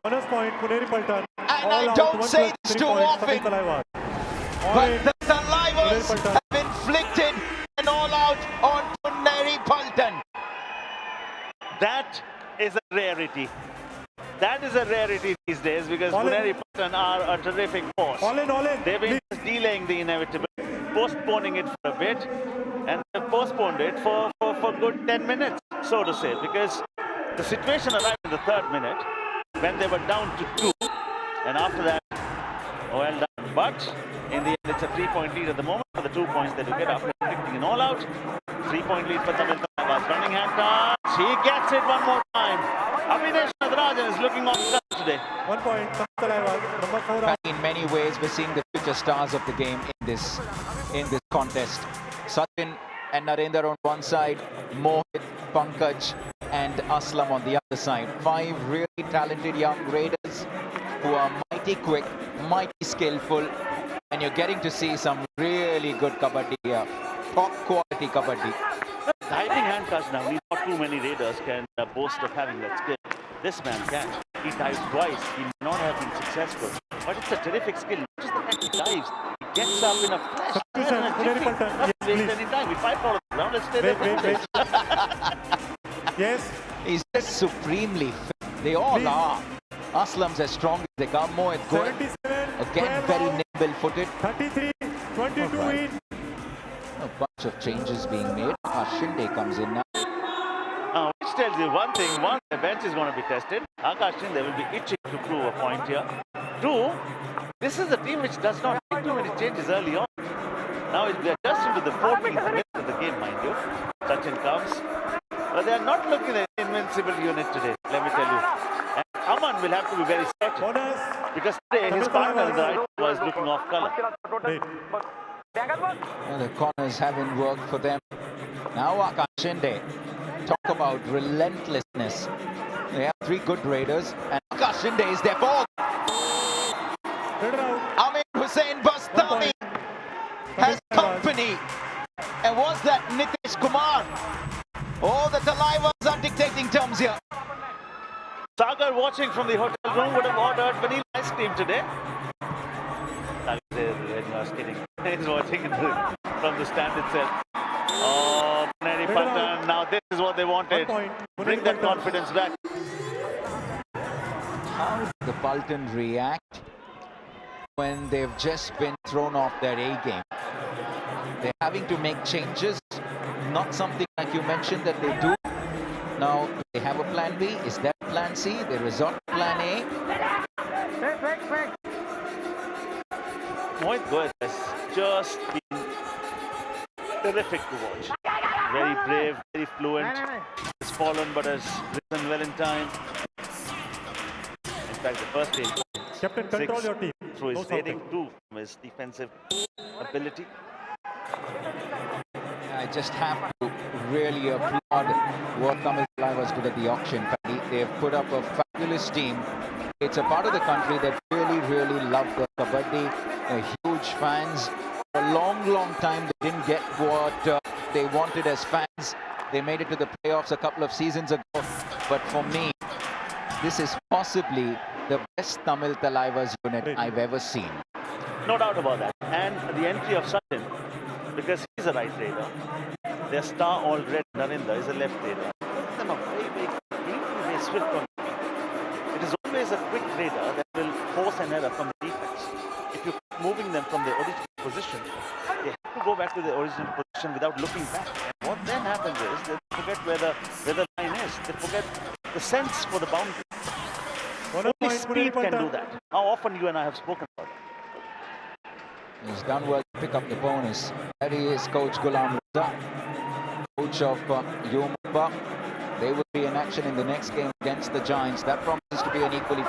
Bonus point, Puneri Paltan. And I don't say this too often, but the Thalaivas have inflicted an all-out on Puneri Paltan. That is a rarity. That is a rarity these days because Puneri Paltan are a terrific force. All in. They've been just delaying the inevitable, postponing it for a bit, and they've postponed it for good 10 minutes, so to say, because the situation arrived in the 3rd minute when they were down to 2, and after that, well done. But in the end, it's a 3-point lead at the moment for the 2 points that you get after inflicting an all-out. 3-point lead for Tamil Thalaivas. Running hand touch. He gets it one more time. Abhinesh Nadarajan is looking on the today. 1 point, Tamil Thalaivas. Number 4 out. In many ways, we're seeing the future stars of the game in this contest. Sachin and Narendra on one side, Mohit, Pankaj and Aslam on the other side. 5 really talented young raiders who are mighty quick, mighty skillful, and you're getting to see some really good kabaddi here. Top quality kabaddi. Diving hand touch now. Not too many raiders can boast of having that skill. This man can. He dives twice. He may not have been successful, but it's a terrific skill. Not just the fact he dives, he gets up in a flash. Not waste any time. We fight all around. Let's stay there. Yes. He's just supremely fit. They all are. Aslam's as strong as they come. Mohit Goet, 77. again very nimble-footed. 33. 22 in. A bunch of changes being made. Shinde comes in now. Which tells you one thing. 1, the bench is going to be tested. Akash Shinde will be itching to prove a point here. 2, this is a team which does not make too many changes early on. Now they're just into the 14th minute of the game, mind you. Sachin comes. But they're not looking at an invincible unit today, let me tell you. And Aman Paltan will have to be very certain because today his partner in the right was looking off color. And the corners haven't worked for them. Now Akash Shinde. Talk about relentlessness. They have three good raiders, and Akash Shinde is their fourth. Amir Hussain Bastami has company. And was that Nitish Kumar? Oh, the Thalaivas are dictating terms here. Sagar, watching from the hotel room, would have ordered vanilla ice cream today. When you are kidding. He's watching it from the stand itself. Oh, Puneri Paltan. Now this is what they wanted. Bring that confidence back. How does the Paltan react when they've just been thrown off their A game? They're having to make changes. Not something like you mentioned that they do. Now, do they have a plan B? Is that plan C? They resort to plan A? Mohit Goyal has just been terrific to watch. Very brave, very fluent. Has fallen but has risen well in time. In fact, the first game, Captain, control your team. through his fading too from his defensive ability. I just have to really applaud what Tamil Thalaivas did at the auction. They've put up a fabulous team. It's a part of the country that really love the Kabaddi. Huge fans. For a long time they didn't get what they wanted as fans. They made it to the playoffs a couple of seasons ago. But for me, this is possibly the best Tamil Thalaivas unit I've ever seen. No doubt about that. And the entry of Sachin, because he's a right raider. Their star already, Narendra, is a left raider. Both of them are very swift on the feet. It is always a quick raider that will force an error from the defense. If you keep moving them from their original position, they have to go back to their original position without looking back. And what then happens is they forget where the line is. They forget the sense for the boundary. Only speed can do that. How often you and I have spoken about it. He's done well to pick up the bonus. That is Coach Ghulam Raza, coach of Mumbai. They will be in action in the next game against the Giants. That promises to be an equally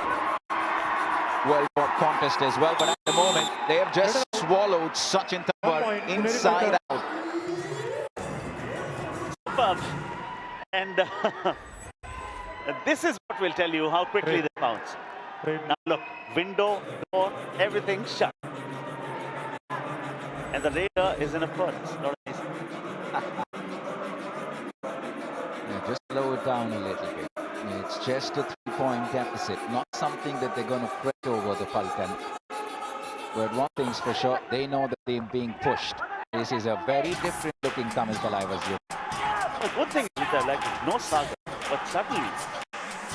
well-fought contest as well. But at the moment, they have just swallowed Sachin Thakur inside out. Superb. And this is what will tell you how quickly they bounce. Now look, window, door, everything shut. And the raider is in a furnace. Not easy. Just slow it down a little bit. It's just a 3-point deficit, not something that they're going to fret over the Paltan. But one thing's for sure, they know that they're being pushed. This is a very different looking Tamil Thalaivas unit. The good thing which I like is no Saga, but suddenly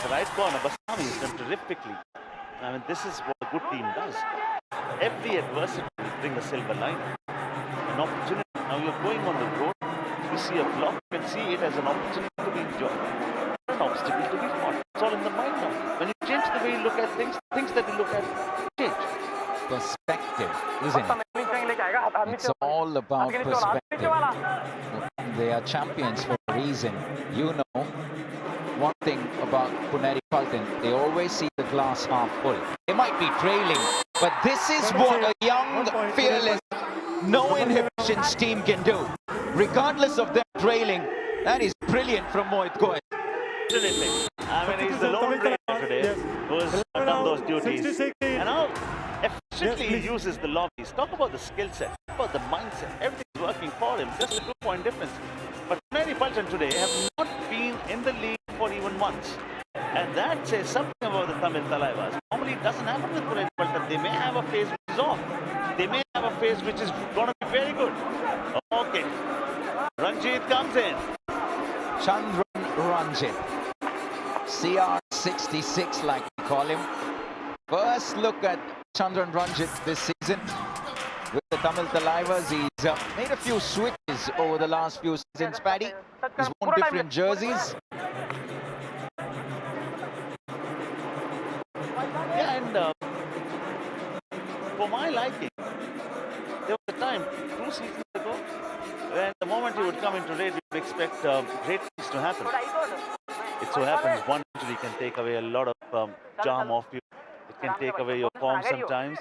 the right corner, Bastami is done terrifically. I mean, this is what a good team does. Every adversity will bring a silver lining, an opportunity. Now you're going on the road, you see a block, you can see it as an opportunity to be enjoyed, an obstacle to be fought. It's all in the mind now. When you change the way you look at things, things that you look at change. Perspective, isn't it? It's all about perspective. They are champions for a reason. You know, one thing about Puneri Paltan, they always see the glass half full. They might be trailing, but this is what a young, fearless, no inhibitions team can do. Regardless of them trailing, that is brilliant from Mohit Goyal. Absolutely. I mean, he's the lone player today who has done those duties. And now efficiently he uses the lobbies. Talk about the skill set, talk about the mindset. Everything's working for him. Just a 2-point difference. But Puneri Paltan today have not been in the league for even once. And that says something about the Tamil Thalaivas. Normally it doesn't happen with Puneri Paltan. They may have a phase which is off. They may have a phase which is going to be very good. Okay. Ranjit comes in. Chandran Ranjit. CR66 like we call him. First look at Chandran Ranjit this season. With the Tamil Thalaivas, he's made a few switches over the last few seasons, Paddy. He's worn different jerseys. Yeah, and for my liking, there was a time 2 seasons ago when the moment he would come into raid, you would expect great things to happen. It so happens one injury can take away a lot of charm off you. It can take away your form sometimes.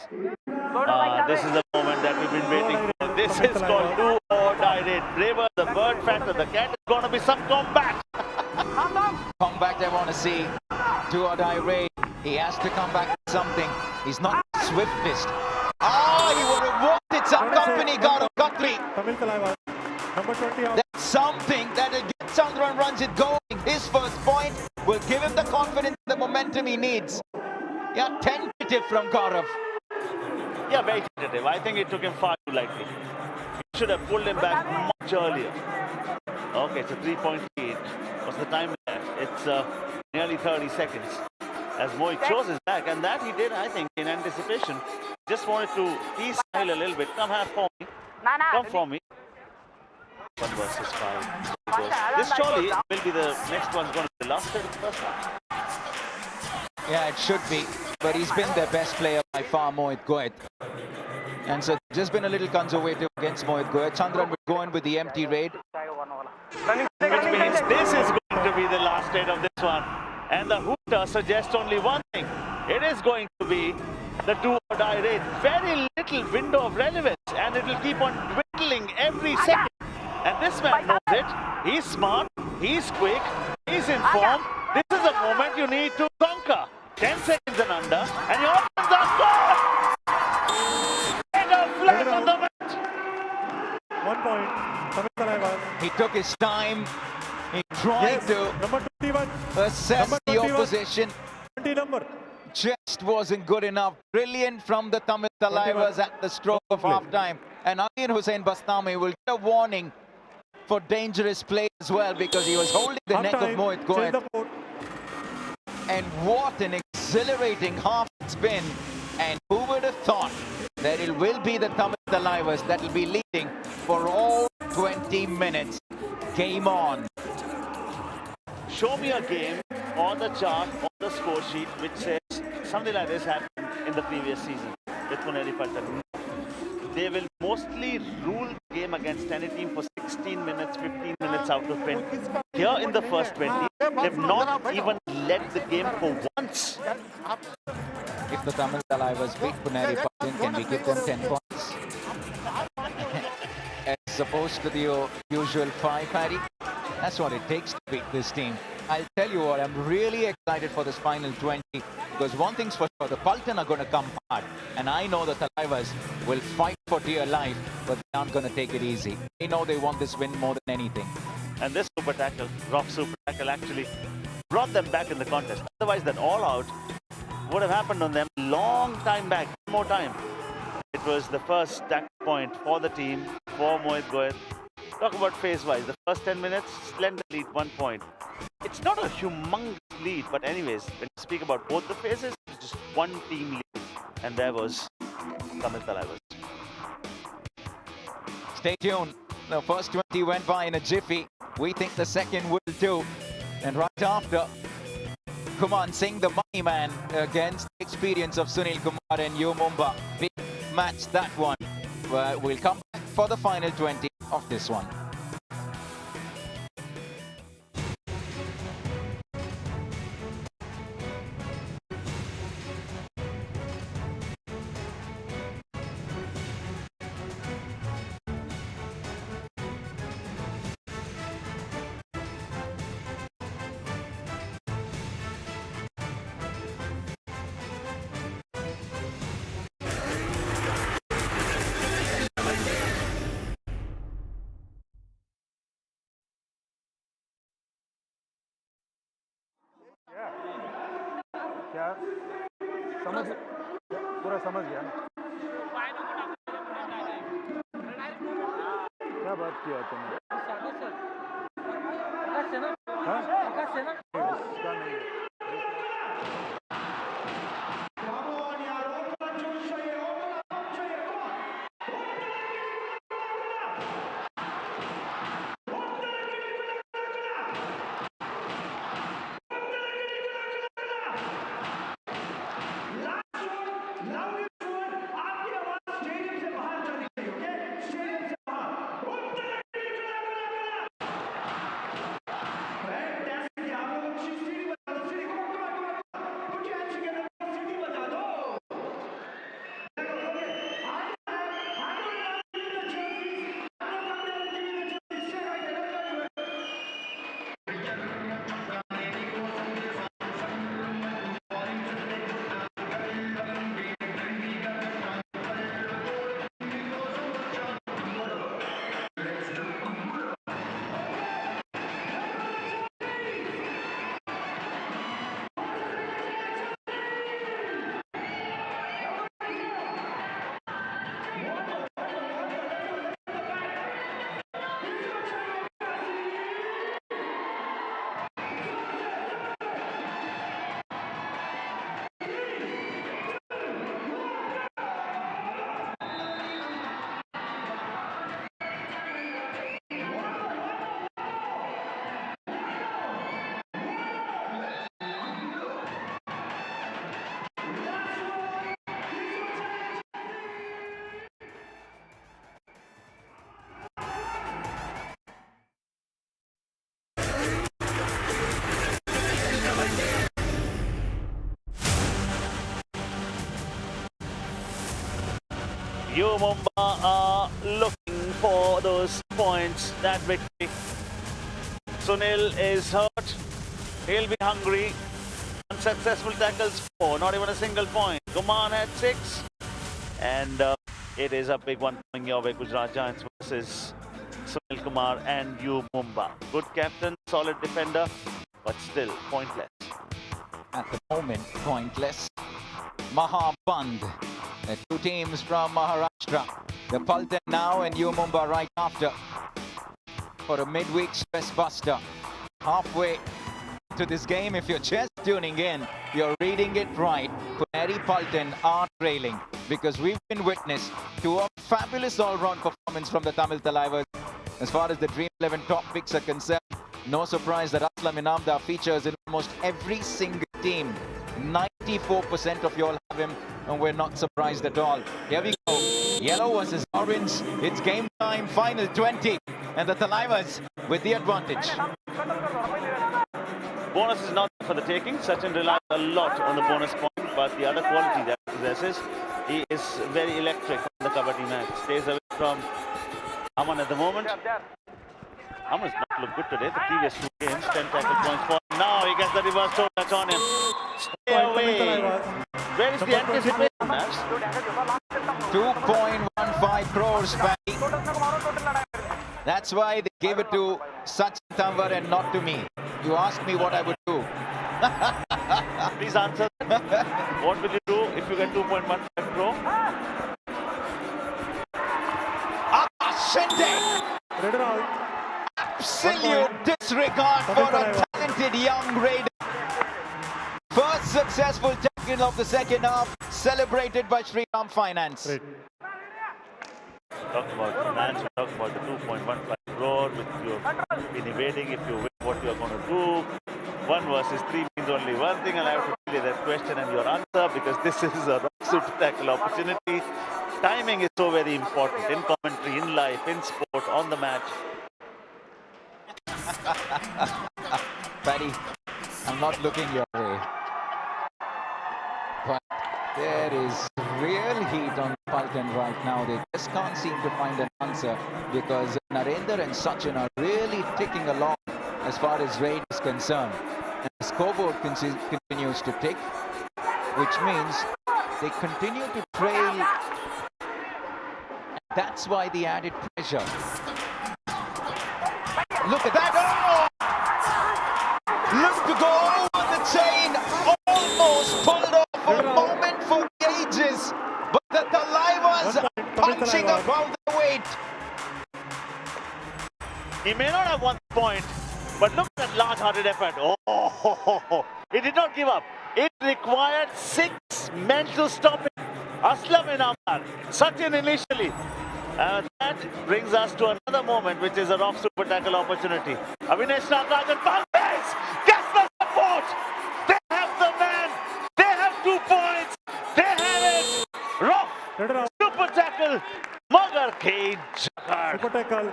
This is the moment that we've been waiting for. This is called do or die raid. Braver, the bird factor, the cat is going to be some combat. Comeback they want to see. Do or die raid. He has to come back with something. He's not the swiftest. He would have wanted some company, Gaurav Khatri. Tamil Thalaivas, number 20 out. That's something that will get Chandran runs it going. His first point will give him the confidence, the momentum he needs. Yeah, tentative from Gaurav. Yeah, very tentative. I think it took him far too lightly. He should have pulled him back much earlier. Okay, it's a 3.8. What's the time left? It's nearly 30 seconds. As Mohit chose his back, and that he did, I think, in anticipation. Just wanted to tease Sahil a little bit. Come have for me. Come for me. 1 versus 5. This surely will be the next one's going to be the last set of the first one. Yeah, it should be. But he's been their best player by far, Mohit Goet. And so just been a little conservative against Mohit Goet. Chandran will go in with the empty raid. Which means this is going to be the last set of this one. And the hooter suggests only one thing. It is going to be the do or die raid. Very little window of relevance, and it will keep on dwindling every second. And this man knows it. He's smart, he's quick, he's in form. This is a moment you need to conquer. 10 seconds and under, and your options are gone! Take a flag on the match! 1 point. Tamil Thalaivas. He took his time. He tried to Number 21. assess Number the 21. opposition. 20 number. Just wasn't good enough. Brilliant from the Tamil Thalaivas at the stroke of half-time. And Amin Hussain Bastami will get a warning for dangerous play as well, because he was holding the neck of Mohit Goet. And what an exhilarating half it's been. And who would have thought that it will be the Tamil Thalaivas that will be leading for all 20 minutes. Game on. Show me a game or the chart or the score sheet which says something like this happened in the previous season with Puneri Paltan. They will mostly rule the game against any team for 16 minutes, 15 minutes out of 20. Here in the first 20, they've not even led the game for once. If the Tamil Thalaivas beat Puneri Paltan, can we give them 10 points? As opposed to the usual 5, Harry. That's what it takes to beat this team. I'll tell you what, I'm really excited for this final 20, because one thing's for sure, the Paltan are going to come hard, and I know the Thalaivas will fight for dear life, but they aren't going to take it easy. They know they want this win more than anything. And this super tackle, rough super tackle, actually brought them back in the contest. Otherwise, that all-out would have happened on them long time back, one more time. It was the first tackle point for the team, for Mohit Goet. Talk about phase-wise. The first 10 minutes, slender lead, 1 point. It's not a humongous lead, but anyways, when you speak about both the phases, it's just one team lead. And there was Tamil Thalaivas. Stay tuned. The first 20 went by in a jiffy. We think the second will too. And right after, Kuman Singh, the money man, against the experience of Sunil Kumar and Yu Mumba. Big match, that one. We'll come back for the final 20 of this one. क्या समझ पूरा समझ गया ना क्या बात किया तुमने हाँ? इसका नहीं है। You Mumbai are looking for those points, that victory. Sunil is hurt. He'll be hungry. Unsuccessful tackles 4, not even a single point. Guman had 6. And it is a big one coming your way, Gujarat Giants versus Sunil Kumar and you Mumbai. Good captain, solid defender, but still pointless. At the moment, pointless. Mahaband. The two teams from Maharashtra. The Paltan now and you Mumbai right after. For a midweek stress buster. Halfway to this game, if you're just tuning in, you're reading it right. Puneri Paltan are trailing because we've been witness to a fabulous all-round performance from the Tamil Thalaivas. As far as the Dream 11 top picks are concerned, no surprise that Aslam Inamdar features in almost every single team. 94% of you all have him, and we're not surprised at all. Here we go. Yellow versus orange. It's game time, final 20. And the Thalaivas with the advantage. Bonus is not for the taking. Sachin relies a lot on the bonus point, but the other quality that he possesses, he is very electric on the Kabaddi match. Stays away from Aman at the moment. Aman has not looked good today. The previous 2 games, 10 tackle points for him. Now he gets the reverse toe touch on him. Stay away. Where is the anticipation, Nash? 2.15 crores, Paddy. That's why they gave it to Sachin Tamvar and not to me. You asked me what I would do. Please answer. What will you do if you get 2.15 crore? Red or out? Absolute disregard for a talented young raider. First successful tackle of the second half, celebrated by Sriram Finance. Right. Talk about finance, talk about the 2.15 crore, which you have been evading. If you win, what you are going to do. 1 versus 3 means only one thing, and I have to tell you that question and your answer, because this is a super tackle opportunity. Timing is so very important in commentary, in life, in sport, on the match. Paddy, I'm not looking your way. But there is real heat on Paltan right now. They just can't seem to find an answer because Narendra and Sachin are really ticking along as far as raid is concerned. And the scoreboard continues to tick, which means they continue to trail. And that's why the added pressure. Look at that! Oh! Look to go over the chain. Almost pulled off for a moment for the ages. But the Thalaivas punching above the weight. He may not have won the point, but look at that large-hearted effort. Oh, he did not give up. It required 6 men to stop him. Aslam Inamdar, Sachin initially. And that brings us to another moment, which is a rough super tackle opportunity. Avinesh Nagarajan Paltan gets the support. They have the man. They have 2 points. They have it. Rough super tackle. Magar K. Jakar. Super tackle.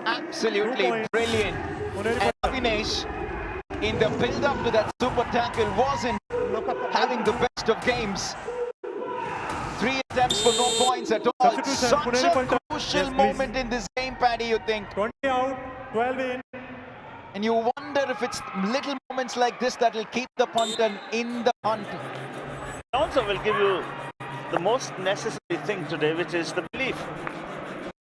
Absolutely brilliant. And Avinesh, in the build-up to that super tackle, wasn't having the best of games. 3 attempts for no points at all. Such a crucial moment in this game, Paddy, you think. 20 out, 12 in. And you wonder if it's little moments like this that will keep the punter in the hunt. Also will give you the most necessary thing today, which is the belief.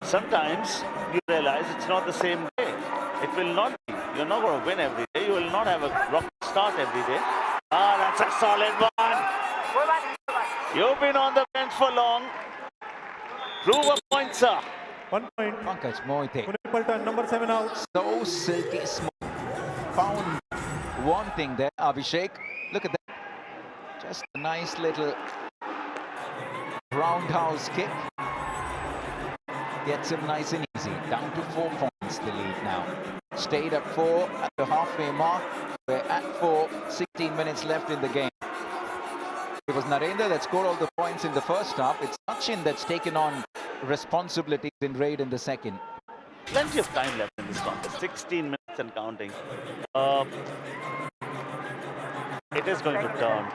Sometimes you realize it's not the same day. It will not be. You're not going to win every day. You will not have a rock start every day. Ah, that's a solid one. You've been on the bench for long. Prove a point, sir. 1 point. Pankaj Moite. Puneri Paltan, number 7 out. So silky smooth. Found one thing there, Abhishek. Look at that. Just a nice little roundhouse kick. Gets him nice and easy. Down to 4 points, the lead now. Stayed at 4 at the halfway mark. We're at 4, 16 minutes left in the game. It was Narendra that scored all the points in the first half. It's Sachin that's taken on responsibilities in raid in the second. Plenty of time left in this contest. 16 minutes and counting. It is going to turn.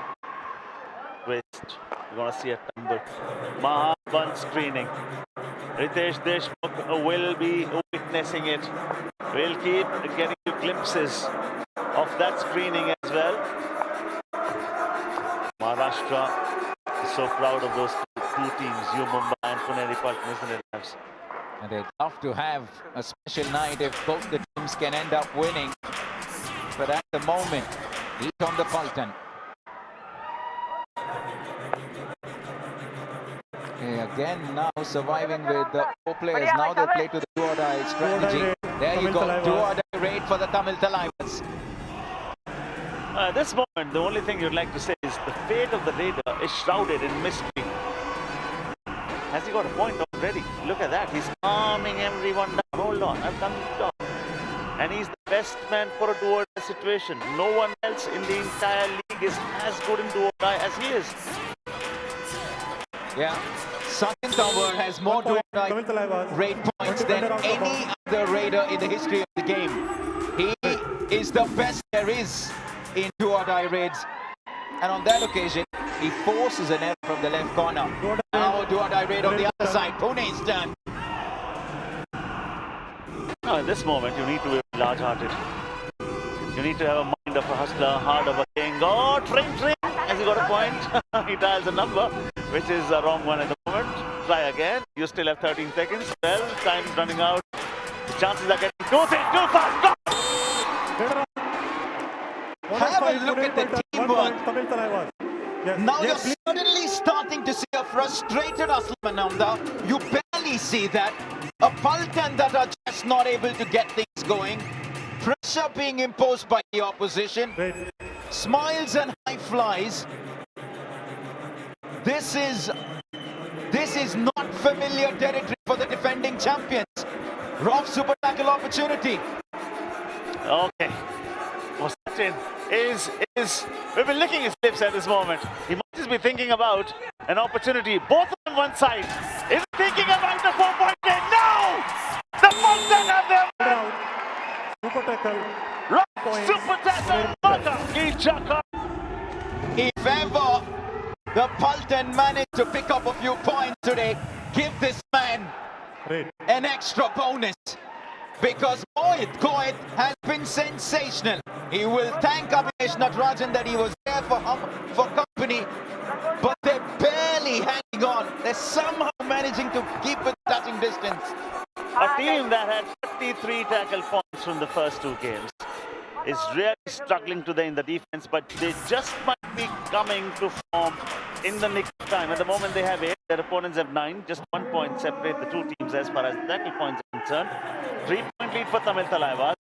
Twist. You're going to see a tumble. Mahaban screening. Ritesh Deshmukh will be witnessing it. We'll keep getting you glimpses of that screening as well. Maharashtra is so proud of those two teams, U Mumbai and Puneri Paltan, isn't it, Navs? And they'd love to have a special night if both the teams can end up winning. But at the moment, heat on the Paltan. Okay, again now surviving with the 4 players. Now they play to the do-or-die strategy. There you go, do-or-die raid for the Tamil Thalaivas. At this moment, the only thing you'd like to say is the fate of the raider is shrouded in mystery. Has he got a point already? Look at that. He's calming everyone down. Hold on, I've done the job. And he's the best man for a do-or-die situation. No one else in the entire league is as good in do-or-die as he is. Yeah, Sachin Tower has more do-or-die raid points than any other raider in the history of the game. He is the best there is in do-or-die raids. And on that occasion, he forces an error from the left corner. Now do-or-die raid on the other side. Pune's turn. Now, in this moment, you need to be large-hearted. You need to have a mind of a hustler, heart of a king. Oh, tring! Has he got a point? He dials a number, which is the wrong one at the moment. Try again. You still have 13 seconds. Well, time is running out. The chances are getting too fast. Go! Have a look at the teamwork. Yes. Now you're suddenly starting to see a frustrated Aslam Ananda. You barely see that. A Paltan that are just not able to get things going. Pressure being imposed by the opposition. Smiles and high flies. This is not familiar territory for the defending champions. Rough super tackle opportunity. Okay. Sachin we've been licking his lips at this moment. He might just be thinking about an opportunity. Both on one side. Is he thinking about the 4-point game? No! The Paltan have them! Super tackle. Super tackle. Maka. If ever the Paltan managed to pick up a few points today, give this man an extra bonus. Because Mohit Goyat has been sensational. He will thank Abhinesh Natarajan that he was there for company, but they're barely hanging on. They're somehow managing to keep it touching distance. A team that had 33 tackle points from the first two games is really struggling today in the defense, but they just might be coming to form in the nick of time. At the moment they have 8, their opponents have 9. Just 1 point separate the two teams as far as tackle points are concerned. 3-point lead for Tamil Thalaivas.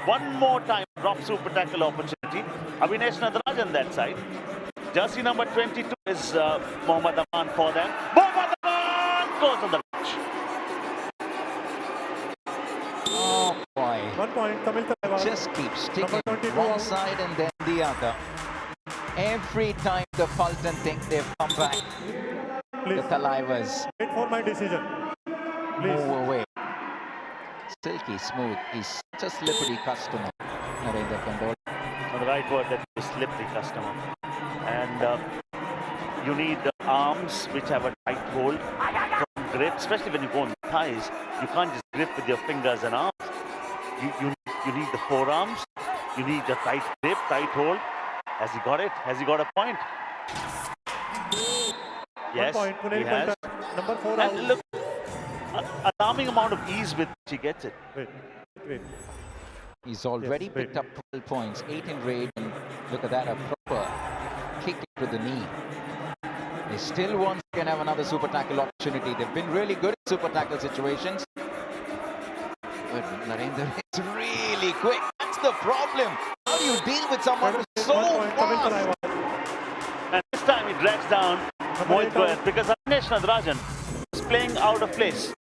One more time drop super tackle opportunity. Abhinesh Natarajan that side. Jersey number 22 is Mohammad Aman for them. Mohammad Aman goes on the pitch. Oh boy. 1 point, Tamil Thalaivas. Just keeps sticking Number 22 one out. side and then the other. Every time the Paltan think they've come back, Please. the Thalaivas Wait for my decision. Please. move away. Silky smooth. He's such a slippery customer. Narendra Kandol. The right word, that is slippery customer. And you need arms which have a tight hold from grip, especially when you go on the thighs. You can't just grip with your fingers and arms. You need the forearms. You need a tight grip, tight hold. Has he got it? Has he got a point? Yes, 1 point, he Puneri has. Paltan. Number 4 out. And look, alarming amount of ease with which he gets it. Wait. He's already Yes, picked up 12 points, 8 in raid, and look at that, a proper kick to the knee. They still once can have another super tackle opportunity. They've been really good in super tackle situations. But Narendra is really quick. That's the problem. How do you deal with someone who's so 1 point, Tamil fast? Thalaivas. And this time he drags down Mohit Goyat because Abhinesh Natarajan is playing out of place.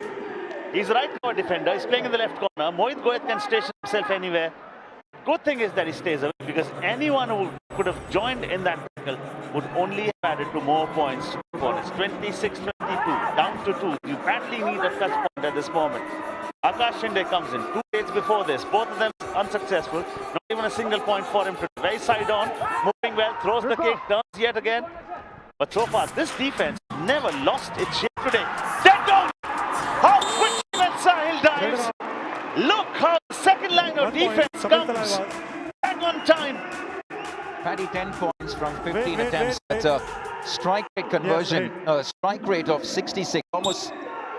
He's a right cover defender. He's playing in the left corner. Mohit Goyat can station himself anywhere. Good thing is that he stays away because anyone who could have joined in that tackle would only have added to more points to the opponents. 26-22, down to 2. You badly need a touch point at this moment. Akash Shinde comes in 2 days before this. Both of them unsuccessful. Not even a single point for him. Very side on, moving well, throws the kick, turns yet again. But so far, this defense never lost its shape today. Dead down! How quickly when Sahil dives! Look how the second line of 1 point, defense Tamil comes Thalaivas. back on time. Paddy 10 points from 15 Wait, attempts. wait. That's a strike rate conversion, wait. strike rate of 66, almost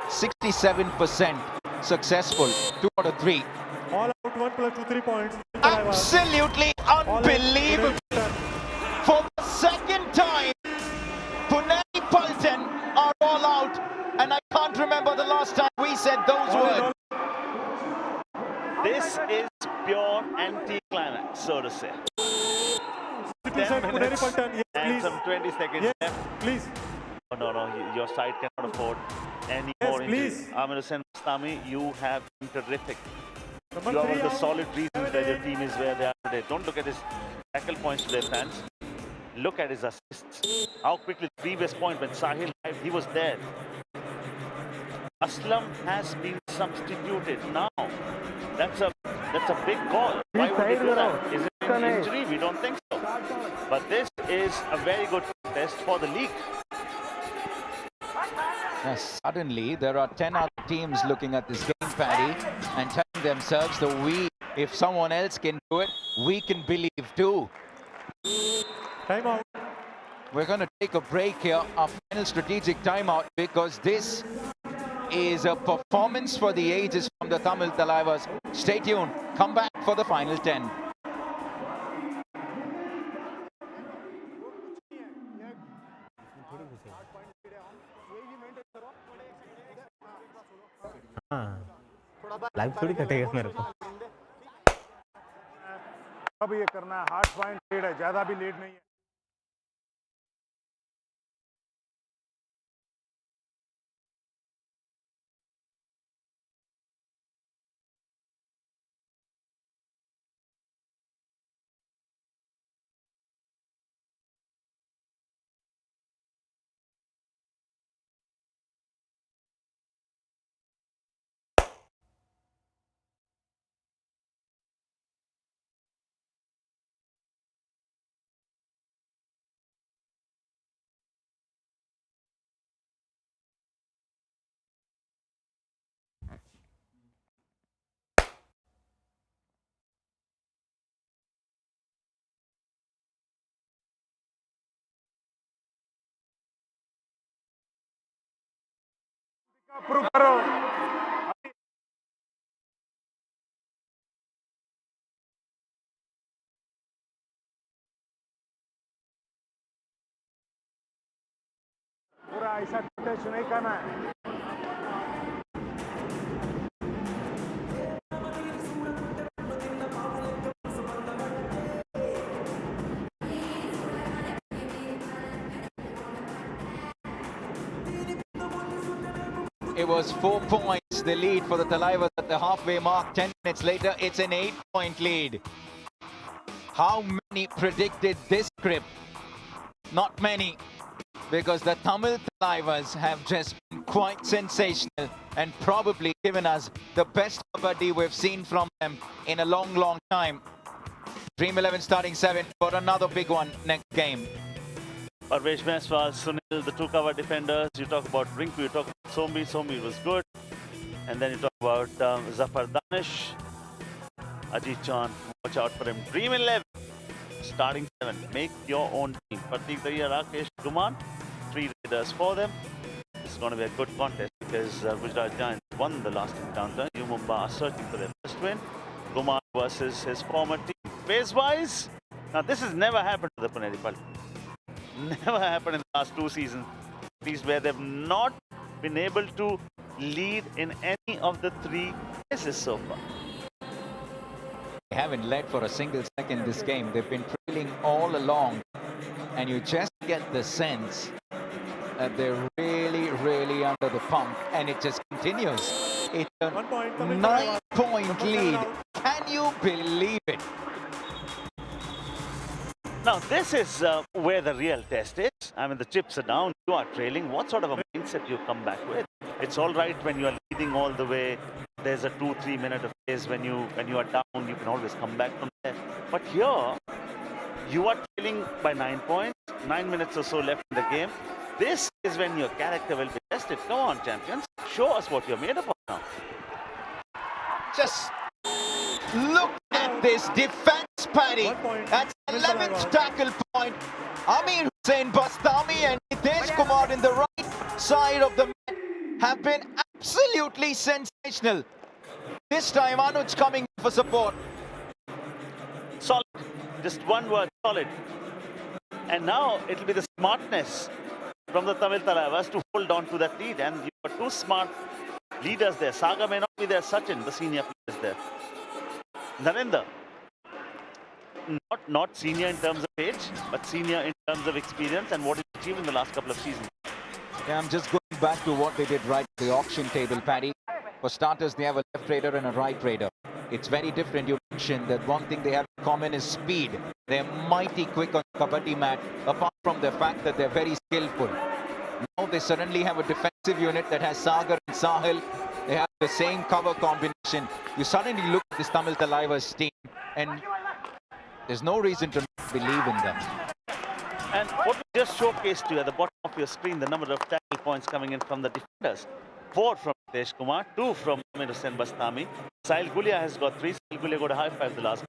67% successful. 2 out of 3. All out 1 plus 2, 3 points. Tamil Thalaivas. Absolutely All out, unbelievable. Puneri Paltan. For the second time, Puneri Paltan are all out. And I can't remember the last time we said those All in words. all, This is pure anti-climax, so to say. 52 seconds, Puneri Paltan. Yes, And please. some 20 seconds Yes, left. please. Oh, no, your side cannot afford any Yes, more injuries. please. Amir Hussain Bastami, you have been terrific. Number You are one 3 of the out. solid reasons that your 7-8. team is where they are today. Don't look at his tackle points today, fans. Look at his assists. How quickly the previous point when Sahil dived, he was there. Aslam has been substituted now. That's a big call. Why would he do that? Is it an injury? We don't think so. But this is a very good test for the league. Yes, suddenly there are 10 other teams looking at this game, Paddy, and telling themselves that if someone else can do it, we can believe too. Time out. We're going to take a break here, our final strategic timeout, because this is a performance for the ages from the Tamil Thalaivas. Stay tuned. Come back for the final 10. Live थोड़ी कटेगा मेरे को अब ये करना है, hard point lead है, ज्यादा भी लीड नहीं है. प्रूव करो. पूरा ऐसा टेस्ट नहीं करना है. It was 4 points, the lead for the Thalaivas at the halfway mark. 10 minutes later, it's an 8-point lead. How many predicted this script? Not many, because the Tamil Thalaivas have just been quite sensational and probably given us the best Kabaddi we've seen from them in a long, long time. Dream 11 starting 7 for another big one next game. Parvesh Meswal, Sunil, the two cover defenders. You talk about Rinku, you talk about Sombi. Sombi was good. And then you talk about Zafar Danish. Ajit Chan, watch out for him. Dream 11, starting 7. Make your own team. Pratik Dahiya, Rakesh, Guman. 3 raiders for them. This is going to be a good contest because Gujarat Giants won the last encounter. U Mumbai are searching for their first win. Guman versus his former team. Phase-wise, now this has never happened to the Puneri Paltan. Never happened in the last 2 seasons, at least, where they've not been able to lead in any of the 3 phases so far. They haven't led for a single second this game. They've been trailing all along, and you just get the sense that they're really, really under the pump, and it just continues. It's a 1 point, Tamil Thalaivas. 9-point lead. Can you believe it? Now, this is where the real test is. I mean, the chips are down, you are trailing. What sort of a mindset you come back with? It's all right when you are leading all the way. There's a 2-3 minute phase when you are down, you can always come back from there. But here, You are trailing by 9 points, 9 minutes or so left in the game. This is when your character will be tested. Come on, champions. Show us what you're made of now. Just look at this defense, Paddy. That's 11th tackle point. Amir Hussain Bastami and Nitesh Kumar in the right side of the mat have been absolutely sensational. This time Anuj coming for support. Solid. Just one word, solid. And now it'll be the smartness from the Tamil Thalaivas to hold on to that lead. And you've got two smart leaders there. Saga may not be there, Sachin, the senior player, is there. Narendra, not senior in terms of age, but senior in terms of experience and what he's achieved in the last couple of seasons. Yeah, I'm just going back to what they did right at the auction table, Paddy. For starters, they have a left raider and a right raider. It's very different. You mentioned that one thing they have in common is speed. They're mighty quick on the Kabaddi mat, apart from the fact that they're very skillful. Now they suddenly have a defensive unit that has Sagar and Sahil. They have the same cover combination. You suddenly look at this Tamil Thalaivas team and there's no reason to not believe in them. And what we just showcased to you at the bottom of your screen, the number of tackle points coming in from the defenders. 4 from Nitesh Kumar, 2 from Amir Hussain Bastami. Sahil Gulia has got 3. Sahil Gulia got a high five the last.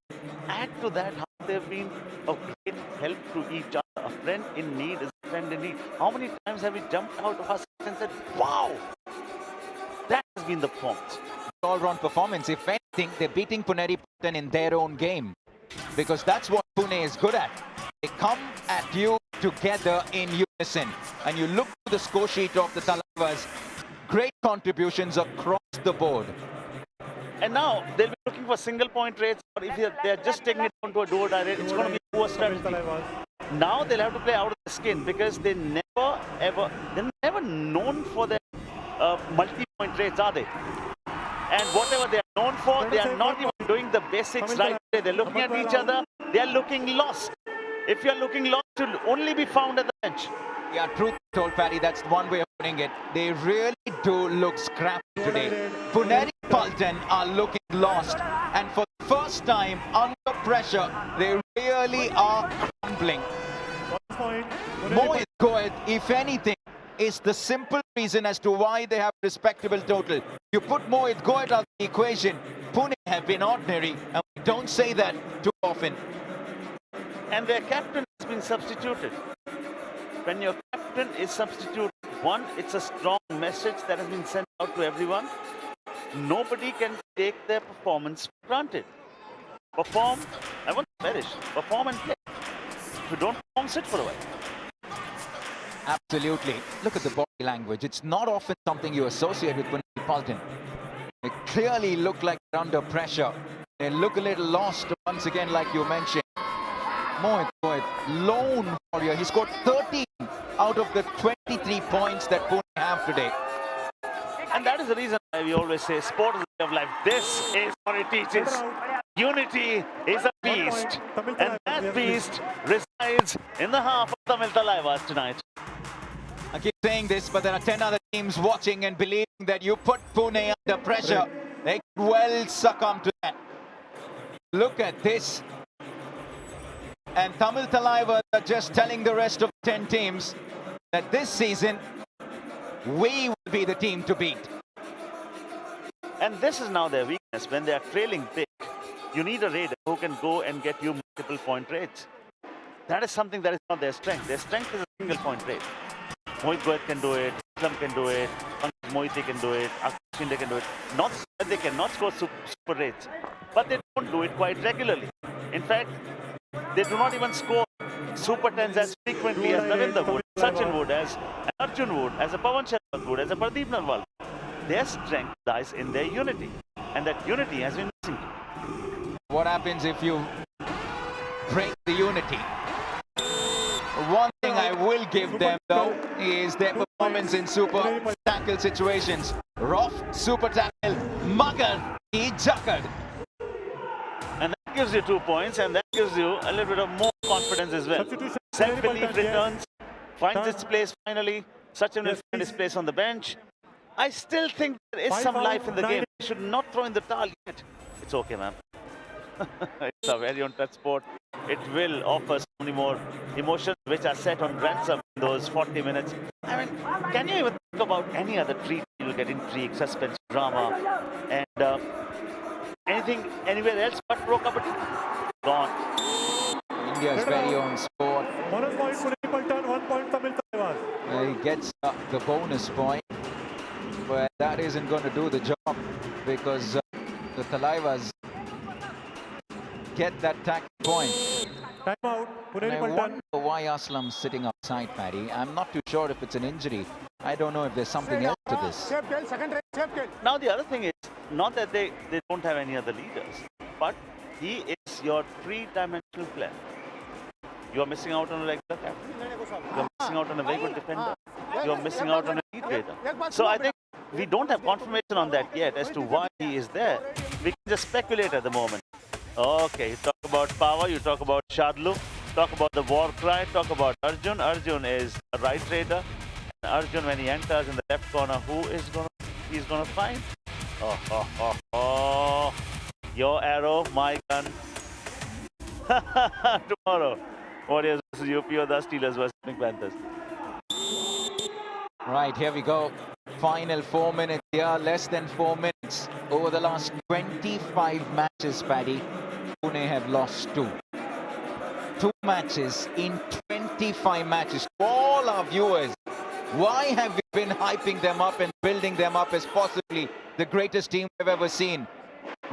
Add to that how they've been of great help to each other. A friend in need is a friend in need. How many times have we jumped out of our seat and said, wow, that has been the performance. All-round performance. If anything, they're beating Puneri Paltan in their own game. Because that's what Pune is good at. They come at you together in unison. And you look at the score sheet of the Thalaivas, great contributions across the board. And now they'll be looking for single point rates, or if they're just taking it down to a dual direct, it's going to be a poor strategy. Now they'll have to play out of the skin because they're never known for their multi-point rates, are they? And whatever they are known for, they are not even doing the basics right. They're looking at each other, they are looking lost. If you're looking lost, you'll only be found at the bench. Yeah, truth told, Paddy, that's one way of putting it. They really do look scrappy today. Puneri Paltan are looking lost. And for the first time under pressure, they really are crumbling. Mohit Goet, if anything, is the simple reason as to why they have respectable total. You put Mohit Goet out of the equation, Pune have been ordinary, and we don't say that too often. And their captain has been substituted. When your captain is substituted, one, it's a strong message that has been sent out to everyone. Nobody can take their performance for granted. Perform, I won't perish, perform and play. If you don't perform, sit for a while. Absolutely. Look at the body language. It's not often something you associate with Puneri Paltan. They clearly look like they're under pressure. They look a little lost once again, like you mentioned. Mohit Goet, lone warrior. He scored 13 out of the 23 points that Pune have today. And that is the reason why we always say sport is a way of life. This is what it teaches. Unity is a beast. And that beast resides in the half of Tamil Thalaivas tonight. I keep saying this, but there are 10 other teams watching and believing that you put Pune under pressure. They could well succumb to that. Look at this. And Tamil Thalaivas are just telling the rest of 10 teams that this season, we will be the team to beat. And this is now their weakness. When they are trailing big, you need a raider who can go and get you multiple point rates. That is something that is not their strength. Their strength is a single point rate. Mohit Goet can do it, Islam can do it, Mohiti can do it, Akash Shinde can do it. Not that they cannot score super rates, but they don't do it quite regularly. In fact, they do not even score super tens as frequently as Ravindra would, Sachin would, as Arjun would, as a Pawan Sharma would, as a Pradeep Narwal. Their strength lies in their unity, and that unity has been missing. What happens if you break the unity? One thing I will give them, though, is their performance in super tackle situations. Rough, super tackle, Magar, he juggered. And that gives you 2 points, and that gives you a little bit of more confidence as well. Self-belief returns, finds its place finally. Sachin will find his place on the bench. I still think there is some life in the game. He should not throw in the towel yet. It's okay, man. It's a very on-touch sport. It will offer so many more emotions which are set on ransom in those 40 minutes. I mean, can you even think about any other treat? You'll get intrigue, suspense, drama, and anything anywhere else but Pro Kabaddi? Gone. India's very own sport. Bonus point Puneri Paltan, 1 point Tamil Thalaivas. He gets the bonus point, but that isn't going to do the job because the Thalaivas get that tackle point. Time out, Puneri I Paltan. wonder why Aslam's sitting outside, Paddy. I'm not too sure if it's an injury. I don't know if there's something else to this. Safe kill, second range, safe kill. Now the other thing is, not that they don't have any other leaders, but he is your three-dimensional player. You are missing out on a regular captain. You are missing out on a very good defender. You are missing out on a lead raider. So I think we don't have confirmation on that yet as to why he is there. We can just speculate at the moment. Okay, you talk about power, you talk about Shadlu, talk about the war cry, talk about Arjun. Arjun is a right raider. Arjun, when he enters in the left corner, he's gonna find? Oh. Your arrow, my gun. Tomorrow, Warriors versus UPO, the Steelers versus Pink Panthers. Right, here we go. Final 4 minutes here, less than 4 minutes. Over the last 25 matches, Paddy, Pune have lost 2. 2 matches in 25 matches. To all our viewers, why have we been hyping them up and building them up as possibly the greatest team we've ever seen?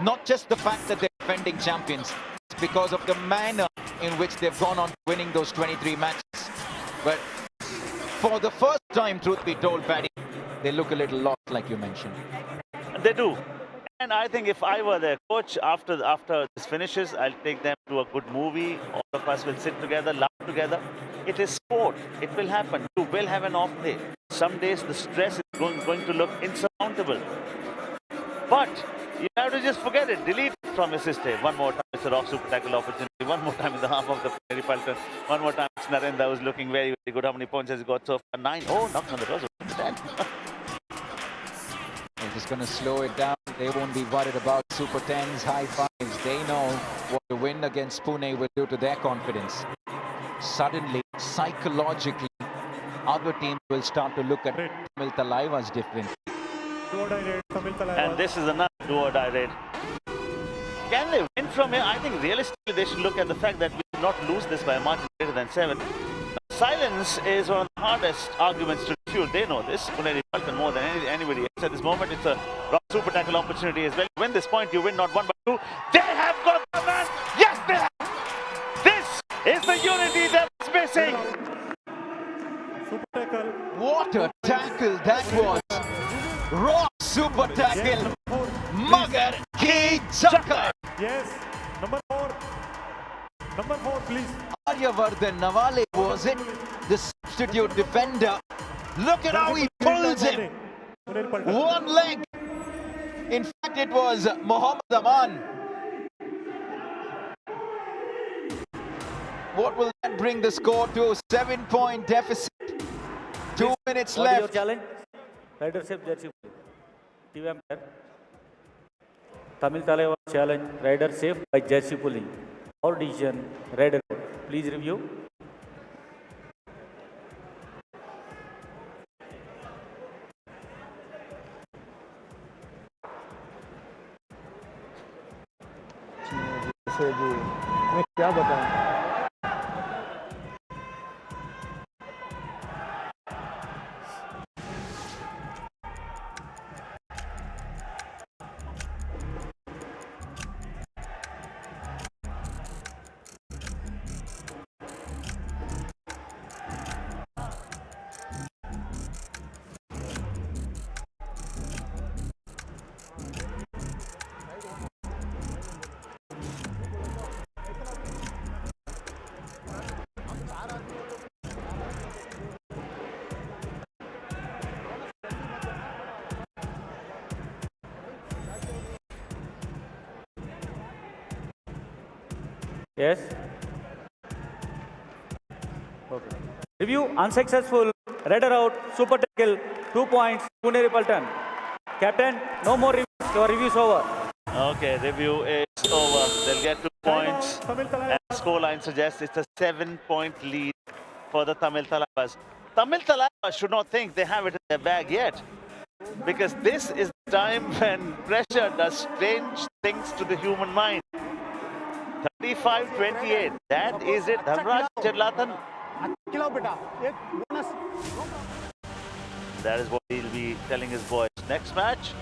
Not just the fact that they're defending champions, it's because of the manner in which they've gone on winning those 23 matches. But for the first time, truth be told, Paddy, they look a little lost, like you mentioned. They do. And I think if I were their coach, after this finishes, I'll take them to a good movie. All of us will sit together, laugh together. It is sport. It will happen. You will have an off day. Some days the stress is going to look insurmountable. But you have to just forget it. Delete it from your system. One more time, it's a rock super tackle opportunity. One more time in the half of the Puneri Paltan. One more time, it's Narendra who's looking very, very good. How many points has he got so far? 9. Oh, knocks on the doors. 10. They're just going to slow it down. They won't be worried about super 10s, high fives. They know what the win against Pune will do to their confidence. Suddenly, psychologically, other teams will start to look at Tamil Thalaivas differently. And this is another do-or-die raid. Can they win from here? I think realistically they should look at the fact that we should not lose this by a margin greater than 7. Silence is one of the hardest arguments to refute. They know this. Puneri Paltan more than anybody else. At this moment, it's a rock super tackle opportunity as well. Win this point, you win not 1 but 2. They have got the man! Yes, they have! This is the unity that was missing! Super tackle. What a tackle that was! Raw super tackle! Magar ki chakar! Yes, number 4. Number 4, please. Aryavardhan Nawale was it? The substitute defender. Look at how he pulls him! One leg! In fact, it was Mohammad Aman. What will that bring the score to? 7-point deficit. 2 minutes What is your left. challenge? Rider safe jersey. TV umpire. Tamil Thalaivas challenge rider safe by jersey pulling. Our decision rider out. Please review. मैं क्या बताऊं? Yes. Okay. Review unsuccessful. Rider out. Super tackle. 2 points. Puneri Paltan. Captain, no more reviews. Your review is over. Okay, review is over. They'll get 2 points. And scoreline suggests it's a 7-point lead for the Tamil Thalaivas. Tamil Thalaivas should not think they have it in their bag yet, because this is the time when pressure does strange things to the human mind. 35-28. That is it. Dhanraj Chedlathan. That is what he'll be telling his boys. Next match,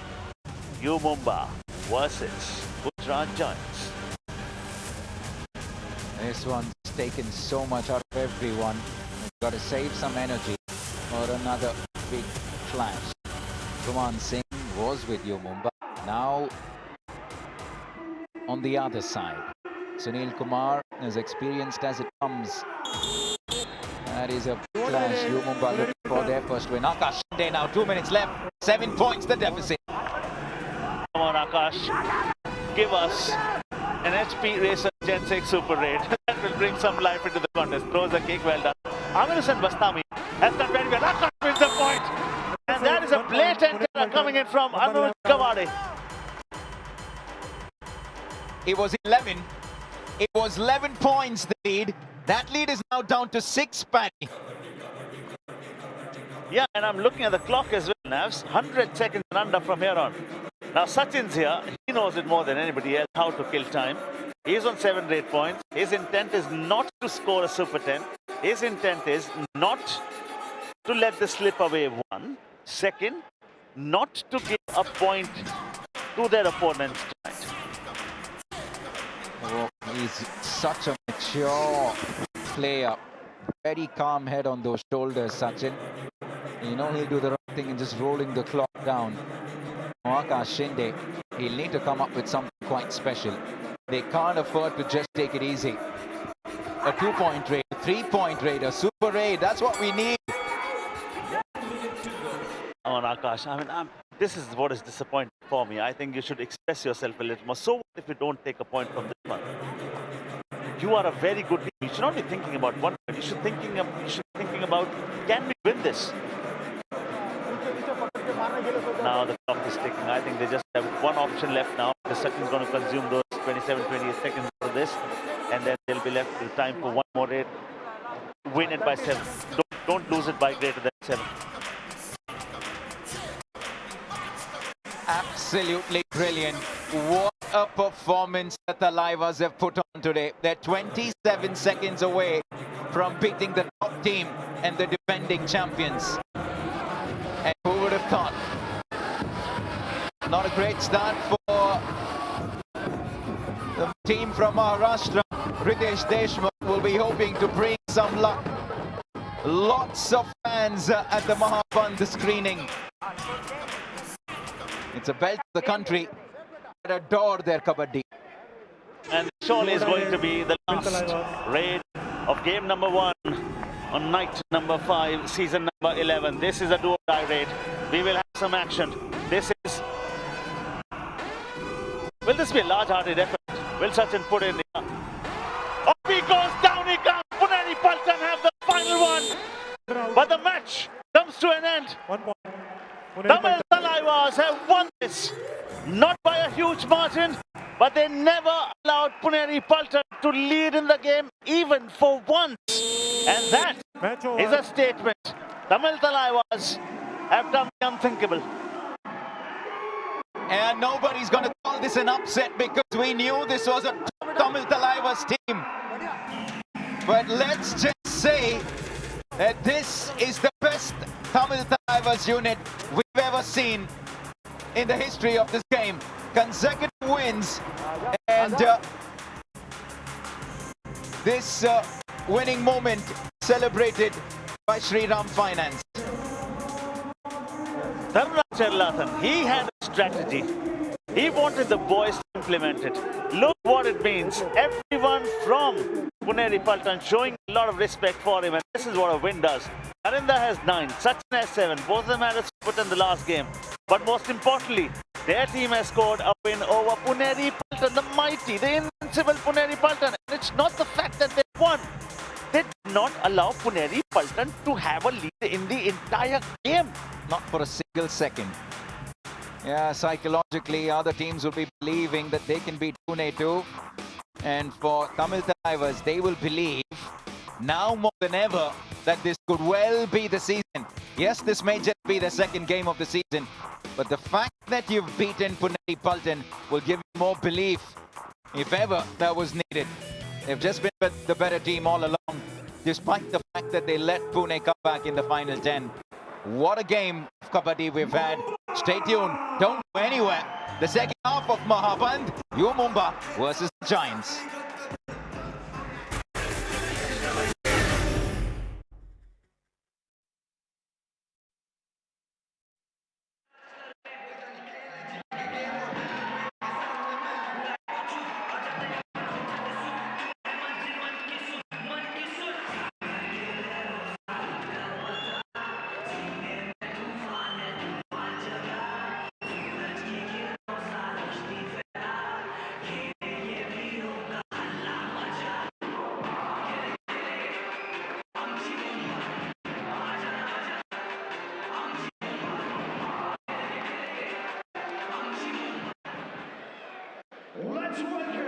U Mumba versus Gujarat Giants. This one's taken so much out of everyone. We've got to save some energy for another big clash. Kuman Singh was with you, Mumbai. Now on the other side, Sunil Kumar, as experienced as it comes. That is a clash. You Mumbai looking for their first win. Akash Shinde now, 2 minutes left. 7 points the deficit. Come on, Akash. Give us an HP Racer Gen 6 Super Raid. That will bring some life into the contest. Throws the kick, well done. Aminusan Bastami has done very well. Akash wins the point. And that is a blatant error coming in from Anuj Kabaddi. It was 11. It was 11 points the lead. That lead is now down to 6, Paddy. Yeah, and I'm looking at the clock as well, Navs. 100 seconds and under from here on. Now Sachin's here. He knows it more than anybody else how to kill time. He's on 7 rate points. His intent is not to score a Super 10. His intent is not to let the slip away, 1. Second, not to give a point to their opponent tonight. Oh, he's such a mature player. Very calm head on those shoulders, Sachin. You know he'll do the right thing in just rolling the clock down. Akash Shinde, he'll need to come up with something quite special. They can't afford to just take it easy. A 2-point raid, a 3-point raid, a super raid, that's what we need. On Akash, I mean, this is what is disappointing for me. I think you should express yourself a little more. So what if you don't take a point from this one? You are a very good team. You should not be thinking about one point. You should be thinking about, can we win this? Now the clock is ticking. I think they just have one option left now. The Sachin's going to consume those 27, 28 seconds for this, and then they'll be left with time for one more raid. Win it by 7. Don't lose it by greater than 7. Absolutely brilliant. What a performance that the Thalaivas have put on today. They're 27 seconds away from beating the top team and the defending champions. And who would have thought? Not a great start for the team from Maharashtra. Ritesh Deshmukh will be hoping to bring some luck. Lots of fans at the Mahabandh screening. It's a belt of the country that adore their Kabaddi. And surely is going to be the last raid of game number 1 on night number 5, season number 11. This is a do-or-die raid. We will have some action. Will this be a large-hearted effort? Will Sachin put in the... Up he goes, down he comes. Puneri Paltan have the final one. But the match comes to an end. Tamil Thalaivas have won this. Not by a huge margin, but they never allowed Puneri Paltan to lead in the game even for once. And that is a statement. Tamil Thalaivas have done the unthinkable. And nobody's going to call this an upset because we knew this was a Tamil Thalaivas team. But let's just say that this is the best Tamil Thalaivas unit we've ever seen in the history of this game. Consecutive wins, and this winning moment celebrated by Shriram Finance. Dhanraj Chedlathan, he had a strategy. He wanted the boys to implement it. Look what it means. Everyone from Puneri Paltan showing a lot of respect for him, and this is what a win does. Narinda has 9, Sachin has 7. Both of them had a split in the last game. But most importantly, their team has scored a win over Puneri Paltan, the mighty, the invincible Puneri Paltan. And it's not the fact that they won. They did not allow Puneri Paltan to have a lead in the entire game. Not for a single second. Yeah, psychologically, other teams will be believing that they can beat Pune too. And for Tamil Thalaivas, they will believe now more than ever that this could well be the season. Yes, this may just be the second game of the season, but the fact that you've beaten Puneri Paltan will give you more belief, if ever that was needed. They've just been the better team all along, despite the fact that they let Pune come back in the final 10. What a game of Kabaddi we've had. Stay tuned, don't go anywhere. The second half of Mahaband, Mumba versus the Giants. Let's welcome